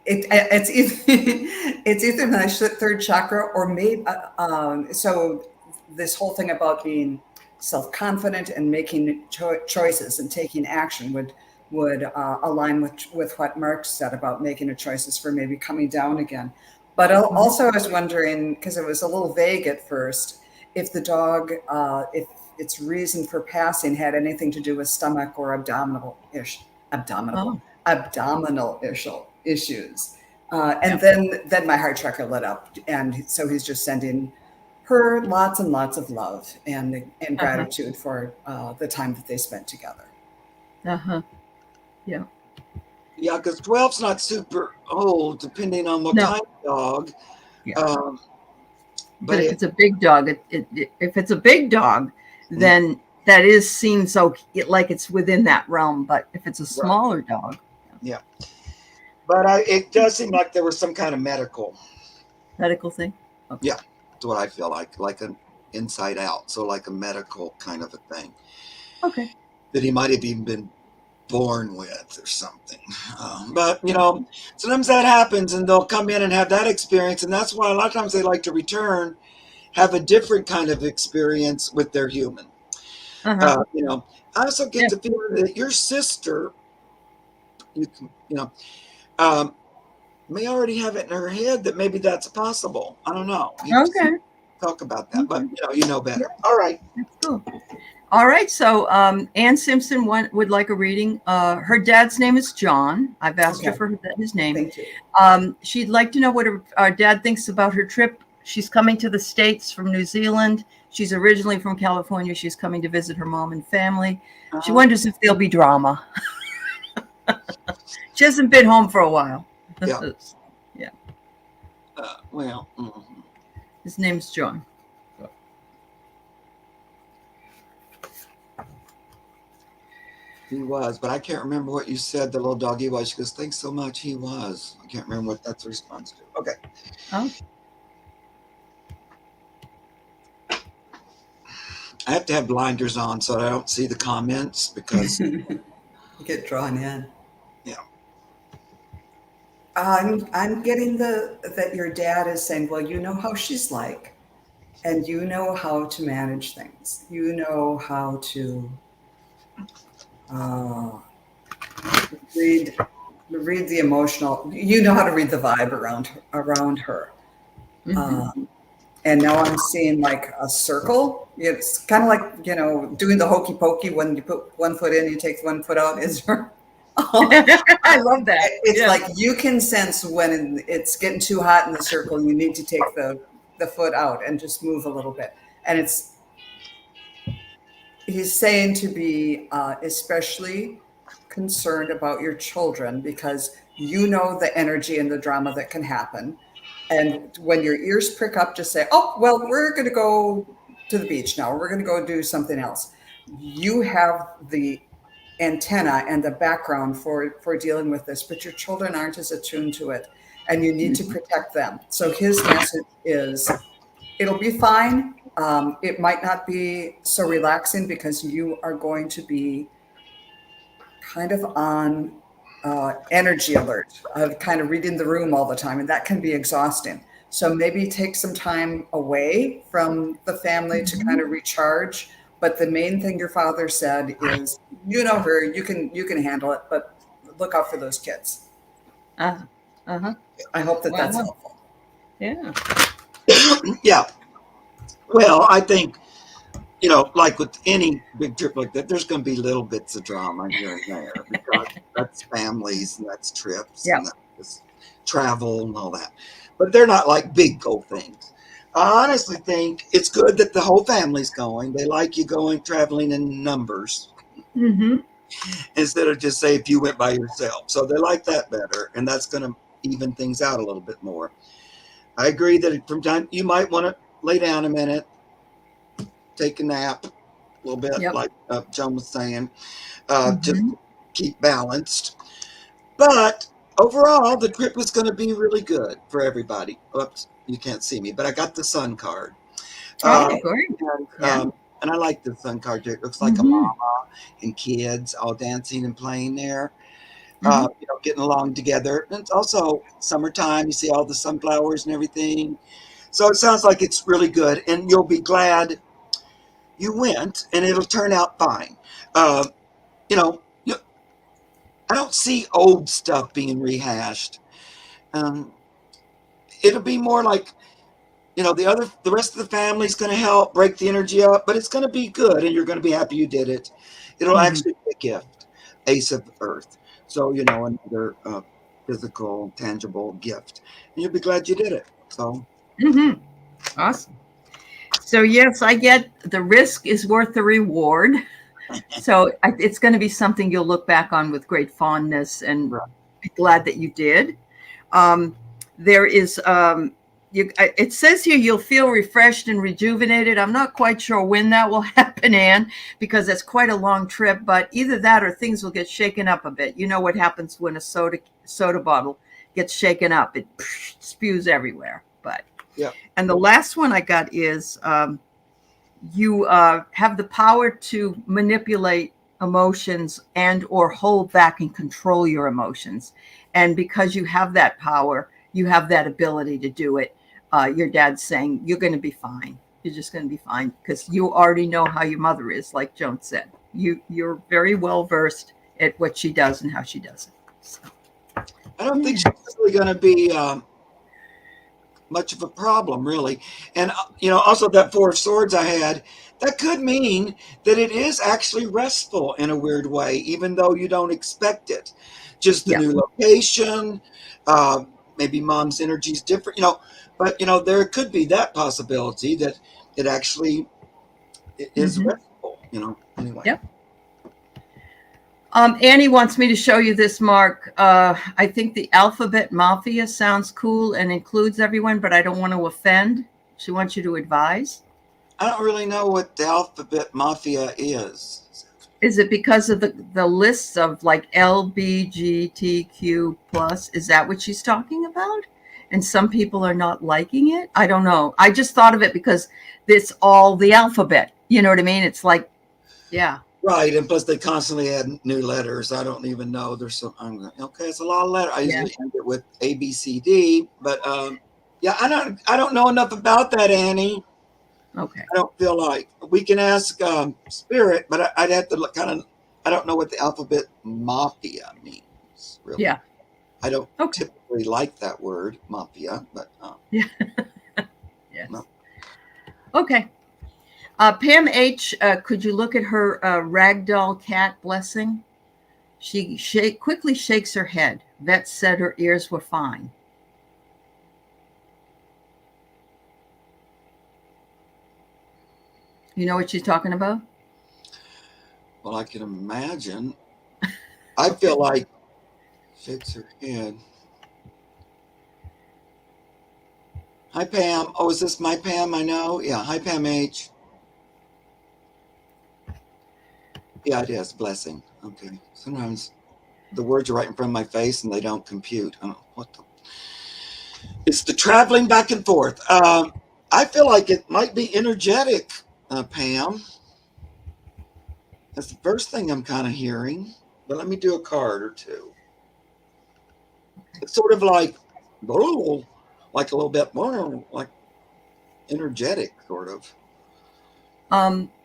it's either my third chakra or maybe so this whole thing about being self-confident and making choices and taking action would align with what Mark said about making a choices for maybe coming down again. But also I was wondering, because it was a little vague at first, if the dog, if its reason for passing had anything to do with stomach or abdominal issues. And then my heart chakra lit up. And so he's just sending her lots and lots of love and gratitude for the time that they spent together. Yeah. Yeah, because 12's not super old, depending on what No. kind of dog. Yeah. But if it's a big dog, if it's a big dog, Mhm. then that seems okay, like it's within that realm. But if it's a Right. smaller dog, Yeah. But it does seem like there was some kind of medical. medical thing. Okay. Yeah, that's what I feel like an inside out. So like a medical kind of a thing Okay. that he might have even been born with or something. But you know, sometimes that happens, and they'll come in and have that experience, and that's why a lot of times they like to return, have a different kind of experience with their human. Uh-huh. You know, I also get Yeah. the feeling that your sister, you know, um, may already have it in her head that maybe that's possible. I don't know. You just Okay. talk about that, but Okay. you know better. All right. That's cool. All right. So Ann Simpson would like a reading. Her dad's name is John. I've asked her Okay. for his name. Thank you. She'd like to know what her dad thinks about her trip. She's coming to the States from New Zealand. She's originally from California. She's coming to visit her mom and family. She wonders if there'll be drama. She hasn't been home for a while. Yeah. Yeah. Well, His name's Joan. he was, but I can't remember what you said the little doggy was. She goes, thanks so much. He was. I can't remember what that's a response to. Okay. Oh. I have to have blinders on so I don't see the comments because You get drawn in. Yeah. I'm getting that your dad is saying, well, you know how she's like, and you know how to manage things. You know how to read the emotional. You know how to read the vibe around her. Mm-hmm. And now I'm seeing like a circle. It's kind of like, doing the hokey pokey when you put one foot in, you take one foot out. Is there? I love that. It's Yeah. like you can sense when it's getting too hot in the circle. You need to take the foot out and just move a little bit. And he's saying to be especially concerned about your children because you know the energy and the drama that can happen. And when your ears prick up, just say, oh, well, we're going to go to the beach now. We're going to go do something else. You have the antenna and the background for dealing with this, but your children aren't as attuned to it, and you need to protect them. So his message is, it'll be fine. It might not be so relaxing because you are going to be kind of on energy alert, kind of reading the room all the time, and that can be exhausting. So maybe take some time away from the family to kind of recharge. But the main thing your father said is, her, you can handle it, but look out for those kids. Uh-huh. I hope that that's Wow. helpful. Yeah. Yeah. Well, I think, like with any big trip like that, there's going to be little bits of drama here and there because that's families and that's trips Yeah. and that's travel and all that. But they're not like big goal things. I honestly think it's good that the whole family's going. They like you going traveling in numbers Mm-hmm. instead of just say if you went by yourself. So they like that better, and that's going to even things out a little bit more. I agree that from time you might want to lay down a minute, take a nap a little bit, Yep. like Joan was saying, just Mm-hmm. keep balanced. But overall, the trip was going to be really good for everybody. Oops, you can't see me, but I got the sun card. Oh, Uh, great. and, Yeah. and I like the sun card. It looks like a Mm-hmm. mama and kids all dancing and playing there. Mm-hmm. Getting along together. And it's also summertime. You see all the sunflowers and everything. So it sounds like it's really good, and you'll be glad you went, and it'll turn out fine. Uh, you know, I don't see old stuff being rehashed. Um, it'll be more like the rest of the family's going to help break the energy up, but it's going to be good, and you're going to be happy you did it. It'll Mm-hmm. actually be a gift, Ace of Earth. So another physical, tangible gift, and you'll be glad you did it. So Mm-hmm. Awesome. So yes, I get the risk is worth the reward. So it's going to be something you'll look back on with great fondness and Right. be glad that you did. There is, it says here you'll feel refreshed and rejuvenated. I'm not quite sure when that will happen, Anne, because it's quite a long trip, but either that or things will get shaken up a bit. You know what happens when a soda bottle gets shaken up. It spews everywhere. But Yeah. And the last one I got is you have the power to manipulate emotions and or hold back and control your emotions. And because you have that power, you have that ability to do it. Your dad's saying you're going to be fine. You're just going to be fine because you already know how your mother is, like Joan said. You're very well versed at what she does and how she does it. So, I don't think she's really going to be much of a problem, really. And, also that Four of Swords I had, that could mean that it is actually restful in a weird way, even though you don't expect it. Just the new location, maybe mom's energy is different, but, there could be that possibility that it actually is restful, anyway. Yep. Annie wants me to show you this, Mark. I think the Alphabet Mafia sounds cool and includes everyone, but I don't want to offend. She wants you to advise. I don't really know what the Alphabet Mafia is. Is it because of the lists of like LBGTQ plus? Is that what she's talking about? And some people are not liking it? I don't know. I just thought of it because it's all the alphabet. You know what I mean? It's like, yeah. Right, and plus they constantly add new letters. I don't even know. There's some. Okay, it's a lot of letters. I usually end it with A, B, C, D, but yeah, I don't know enough about that, Annie. Okay. I don't feel like we can ask Spirit, but I'd have to look kind of. I don't know what the Alphabet Mafia means. Really. Yeah. I don't typically like that word, mafia, but yeah. Yes. No. Okay. Pam H., could you look at her ragdoll cat blessing? She quickly shakes her head. Vet said her ears were fine. You know what she's talking about? Well, I can imagine. I feel like shakes her head. Hi, Pam. Oh, is this my Pam? I know. Yeah. Hi, Pam H. Yeah, it is. Blessing. Okay. Sometimes the words are right in front of my face and they don't compute. I don't know what the. It's the traveling back and forth. I feel like it might be energetic, Pam. That's the first thing I'm kind of hearing. But let me do a card or two. It's sort of like a little bit more like energetic, sort of.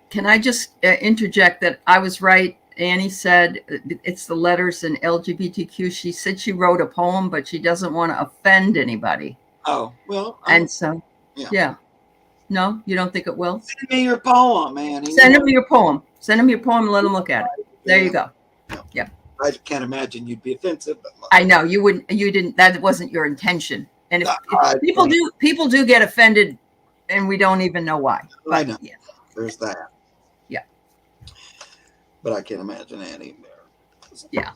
Can I just interject that I was right? Annie said it's the letters in LGBTQ. She said she wrote a poem, but she doesn't want to offend anybody. Oh, well. And so, yeah. No, you don't think it will? Send me your poem, Annie. Send them your poem. Send them your poem and let them look at it. There you go. Yeah. I can't imagine you'd be offensive. But I know you wouldn't. You didn't. That wasn't your intention. And if people do get offended, and we don't even know why. But, I know. Yeah. There's that. Yeah. But I can't imagine Annie there. Yeah.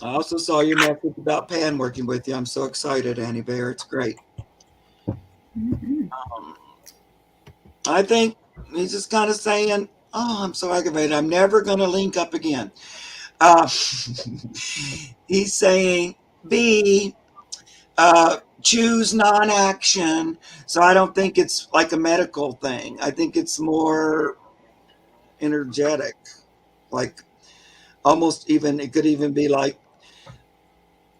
I also saw your message about Pan working with you. I'm so excited, Annie Bear. It's great. I think he's just kind of saying, oh, I'm so aggravated. I'm never going to link up again. He's saying, B, choose non-action. So I don't think it's like a medical thing. I think it's more energetic. Like almost even, it could even be like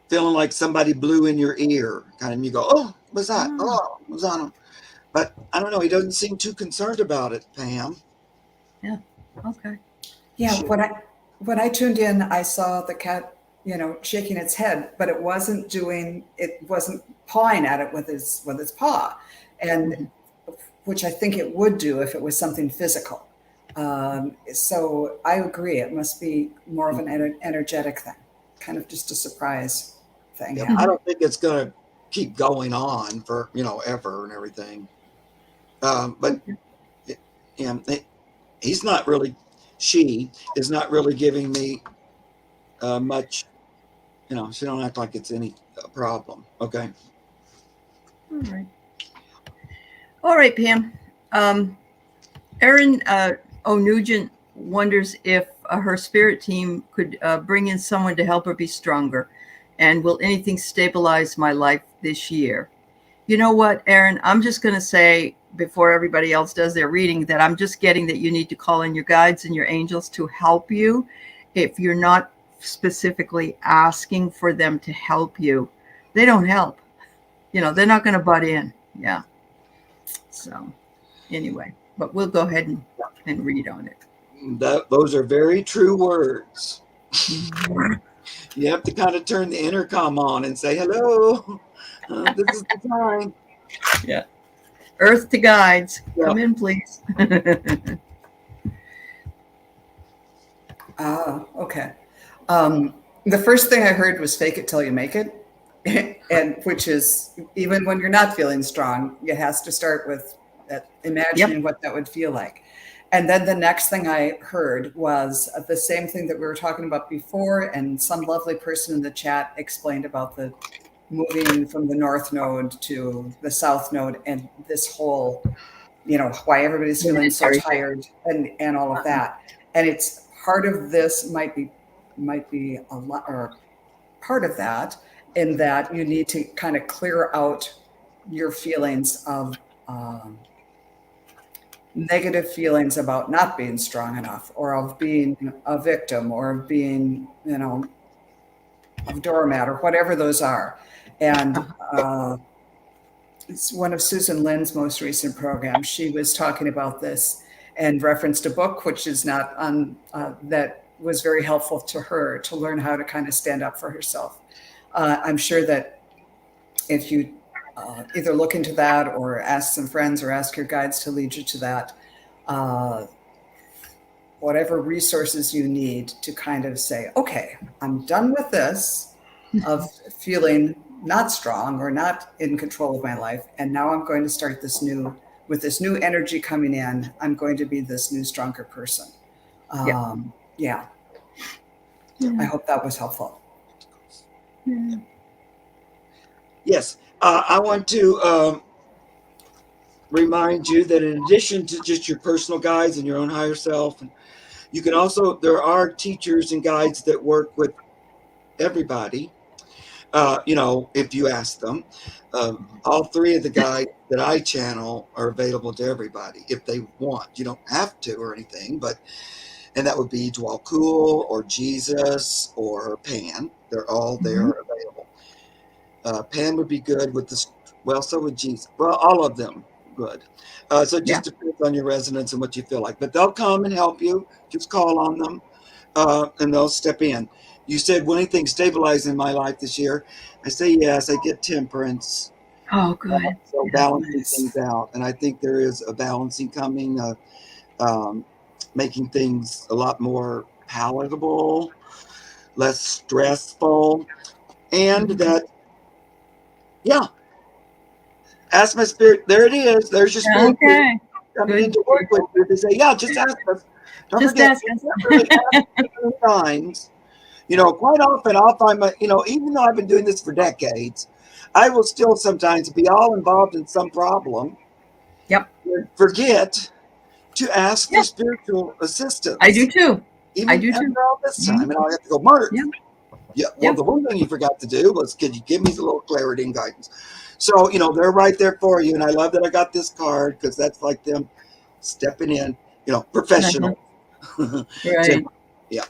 feeling like somebody blew in your ear. Kind of, you go, oh, what's that? Oh, what's on him? But I don't know. He doesn't seem too concerned about it, Pam. Yeah. Okay. Yeah. When I tuned in, I saw the cat, shaking its head, but it wasn't pawing at it with its paw, and which I think it would do if it was something physical. So I agree. It must be more of an energetic thing, kind of just a surprise thing. Yeah, I don't think it's going to keep going on for, ever and everything. But yeah, he's not really. She is not really giving me much. She don't act like it's any problem. Okay. All right. All right, Pam. Erin O'Nugent wonders if her spirit team could bring in someone to help her be stronger. And will anything stabilize my life this year? You know what, Erin? I'm just going to say, before everybody else does their reading, that I'm just getting that you need to call in your guides and your angels to help you. If you're not specifically asking for them to help you, they don't help. They're not going to butt in. Yeah. So anyway, but we'll go ahead and read on it. Those are very true words. You have to kind of turn the intercom on and say, hello, this is the time. Yeah. Earth to guides. Yeah. Come in, please. Okay. The first thing I heard was fake it till you make it. And which is, even when you're not feeling strong, it has to start with imagining what that would feel like. And then the next thing I heard was the same thing that we were talking about before. And some lovely person in the chat explained about the moving from the north node to the south node and this whole, why everybody's feeling so tired and all of that. And it's part of this might be a lot, or part of that, in that you need to kind of clear out your feelings of negative feelings about not being strong enough, or of being a victim, or of being, a doormat, or whatever those are. And it's one of Susan Lynn's most recent programs. She was talking about this and referenced a book, which is not on, that was very helpful to her to learn how to kind of stand up for herself. I'm sure that if you either look into that or ask some friends or ask your guides to lead you to that, whatever resources you need to kind of say, okay, I'm done with this of feeling not strong or not in control of my life. And now I'm going to start with this new energy coming in, I'm going to be this new, stronger person. Yeah. I hope that was helpful. Yes. I want to remind you that in addition to just your personal guides and your own higher self, you can also, there are teachers and guides that work with everybody. If you ask them, all three of the guides that I channel are available to everybody if they want. You don't have to or anything, and that would be Dwal Cool or Jesus or Pan. They're all there available. Pan would be good with this. Well, so would Jesus. Well, all of them good. So it just depends on your resonance and what you feel like. But they'll come and help you. Just call on them, and they'll step in. You said, will anything stabilize in my life this year? I say yes. I get temperance. Oh, good. So balancing things out. And I think there is a balancing coming, making things a lot more palatable, less stressful. And that, ask my spirit. There it is. There's your spirit. Okay. Coming in to work with you. They say, just ask us. Don't forget, ask us. really ask times. Quite often I'll find even though I've been doing this for decades, I will still sometimes be all involved in some problem. Yep. Forget to ask for spiritual assistance. I do too. Even after all this time, and I'll have to go, Mark. Yeah. Well, the one thing you forgot to do was, could you give me a little clarity and guidance? So, they're right there for you. And I love that I got this card, because that's like them stepping in, professional. Right. Yeah.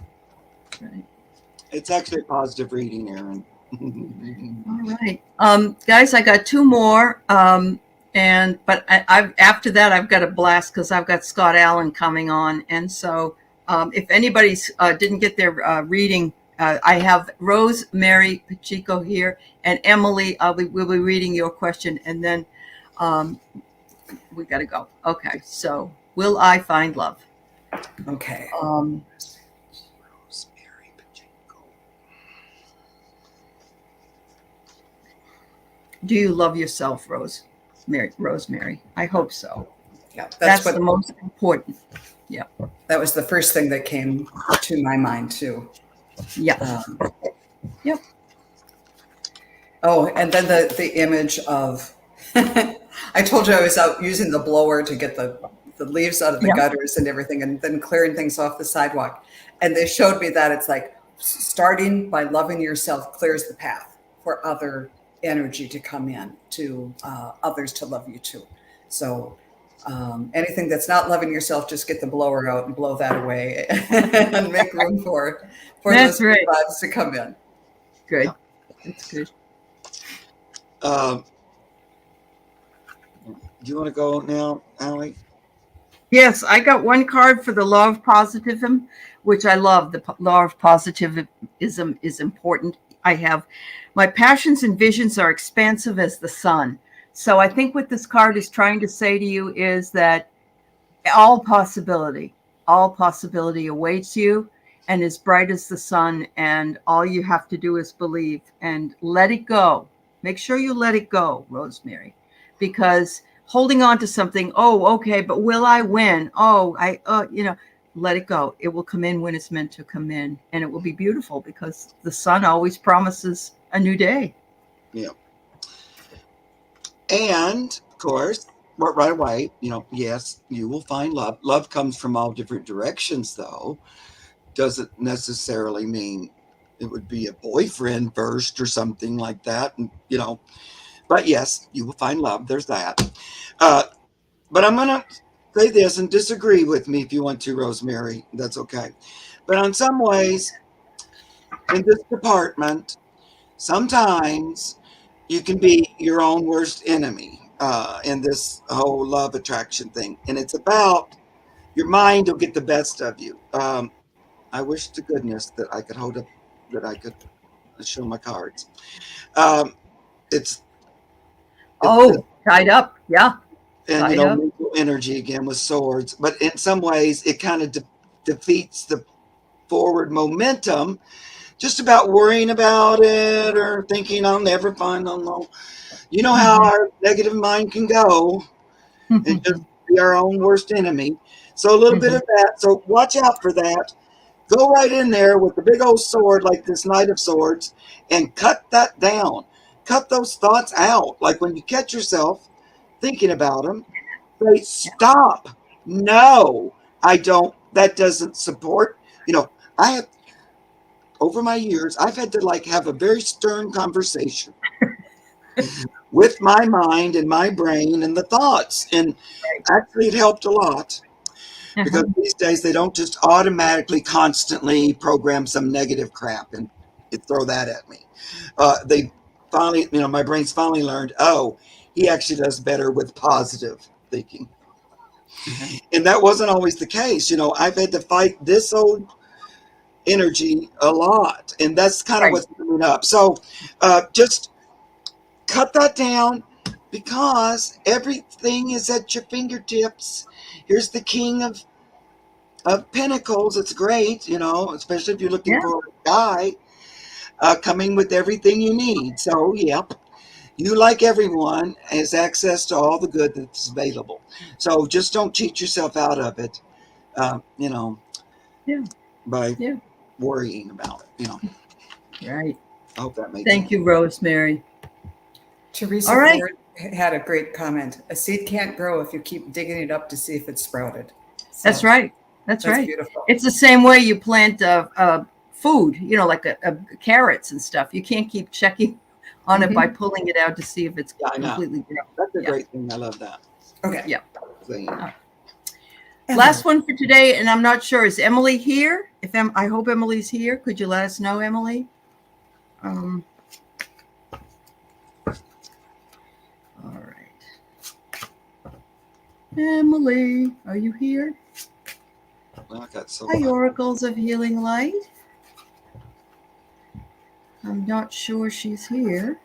Right. It's actually a positive reading, Erin. All right. Guys, I got two more. But I've after that, I've got a blast because I've got Scott Allen coming on. And so if anybody didn't get their reading, I have Rosemary Pacheco here, and Emily, we'll be reading your question, and then we got to go. Okay, so will I find love? Okay. Rosemary Pacheco. Do you love yourself, Rosemary? I hope so. Yeah, That's the most important. that was the first thing that came to my mind too. Yeah. Yep. Oh, and then the image of I told you I was out using the blower to get the leaves out of the Yeah. gutters and everything, and then clearing things off the sidewalk. And they showed me that it's like starting by loving yourself clears the path for other energy to come in, to others to love you too. So anything that's not loving yourself, just get the blower out and blow that away and make room for That's those good right. vibes to come in. Good. Yeah. That's good. Do you want to go now, Aley? Yes, I got one card for the law of positivism, which I love. The law of positivism is important. I have my passions and visions are expansive as the sun. So I think what this card is trying to say to you is that all possibility awaits you and as bright as the sun. And all you have to do is believe and let it go. Make sure you let it go, Rosemary, because holding on to something, oh, okay, but will I win? Oh, let it go. It will come in when it's meant to come in, and it will be beautiful because the sun always promises a new day. Yeah. And of course, right away, yes, you will find love. Love comes from all different directions, though. Doesn't necessarily mean it would be a boyfriend first or something like that. And, but yes, you will find love. There's that. But I'm going to say this and disagree with me if you want to, Rosemary. That's okay. But in some ways, in this department, sometimes you can be your own worst enemy in this whole love attraction thing. And it's about your mind will get the best of you. I wish to goodness that I could show my cards. It's Tied up. Yeah. and Tied up. mental energy again with swords, but in some ways it kind of defeats the forward momentum just about worrying about it or thinking I'll never find them. You know how our negative mind can go and just be our own worst enemy. So a little bit of that. So watch out for that. Go right in there with the big old sword like this Knight of Swords and cut that down. Cut those thoughts out. Like when you catch yourself thinking about them, say, stop. No, I don't. That doesn't support. I have, over my years, I've had to have a very stern conversation with my mind and my brain and the thoughts. And actually, it helped a lot. Because these days they don't just automatically constantly program some negative crap and throw that at me. They finally, my brain's finally learned, oh, he actually does better with positive thinking. And that wasn't always the case. I've had to fight this old energy a lot. And that's kind of what's coming up. So just cut that down because everything is at your fingertips. Here's the king of Pentacles. It's great, especially if you're looking for a guy coming with everything you need. So, yep, you, like everyone, has access to all the good that's available. So just don't cheat yourself out of it, by worrying about it, Right. I hope that makes Thank sense. you, Rosemary. Teresa Ford had a great comment. A seed can't grow if you keep digging it up to see if it's sprouted. So, That's right. That's right. Beautiful. It's the same way you plant food, like carrots and stuff. You can't keep checking on it by pulling it out to see if it's completely grown. That's a great thing. I love that. Okay. Yeah. Right. Last one for today, and I'm not sure, is Emily here? I hope Emily's here. Could you let us know, Emily? All right. Emily, are you here? Well, I got so Hi, Oracles of Healing Light. I'm not sure she's here.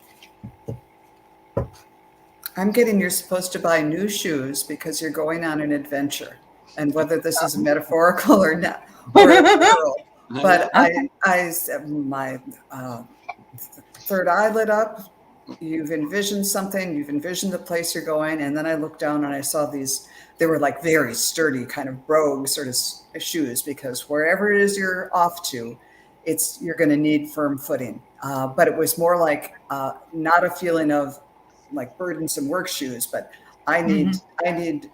I'm getting you're supposed to buy new shoes because you're going on an adventure. And whether this is metaphorical or not, or literal. But my third eye lit up you've envisioned something, you've envisioned the place you're going, and then I looked down and I saw these. They were like very sturdy, kind of brogue sort of shoes, because wherever it is you're off to, you're going to need firm footing. But it was more like not a feeling of like burdensome work shoes, but I need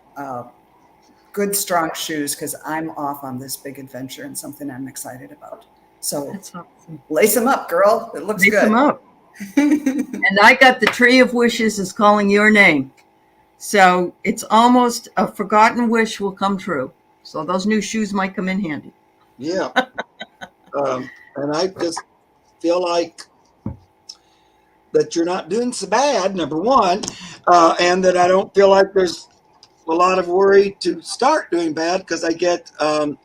good strong shoes because I'm off on this big adventure and something I'm excited about. So That's awesome. lace them up, girl. It looks Lace good. them up. And I got the Tree of Wishes is calling your name. So it's almost a forgotten wish will come true. So those new shoes might come in handy. Yeah. And I just feel like that you're not doing so bad, number one, and that I don't feel like there's a lot of worry to start doing bad, because I get the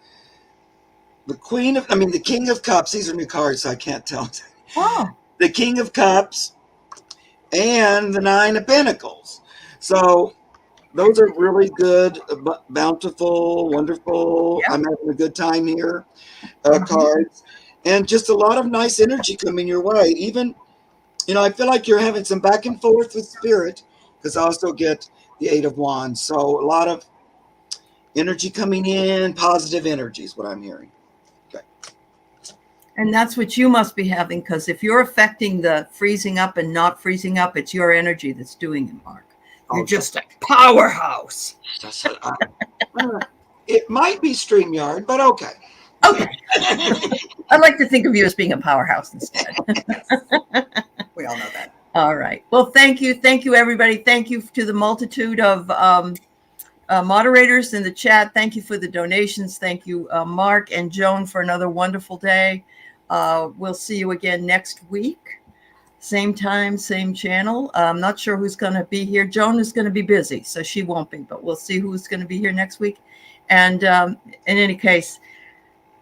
King of Cups. These are new cards, so I can't tell. Oh. The King of Cups and the Nine of Pentacles. So those are really good, bountiful, wonderful. Yep. I'm having a good time here. Cards, and just a lot of nice energy coming your way. Even, I feel like you're having some back and forth with spirit, because I also get the Eight of Wands. So a lot of energy coming in, positive energy is what I'm hearing. Okay. And that's what you must be having, because if you're affecting the freezing up and not freezing up, it's your energy that's doing it, Mark. You're just a powerhouse. It might be StreamYard, but okay. Okay. I'd like to think of you as being a powerhouse instead. We all know that. All right. Well, thank you. Thank you, everybody. Thank you to the multitude of moderators in the chat. Thank you for the donations. Thank you, Mark and Joan, for another wonderful day. We'll see you again next week. Same time, same channel. I'm not sure who's going to be here. Joan is going to be busy, so she won't be, but we'll see who's going to be here next week. And in any case,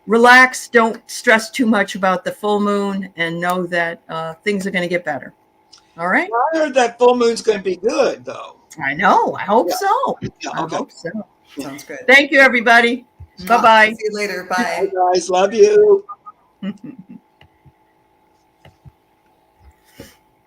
relax. Don't stress too much about the full moon, and know that things are going to get better. All right. I heard that full moon's going to be good, though. I know. I hope so. Yeah, I okay. hope so. Sounds good. Thank you, everybody. Bye-bye. See you later. Bye. Bye, guys. Love you.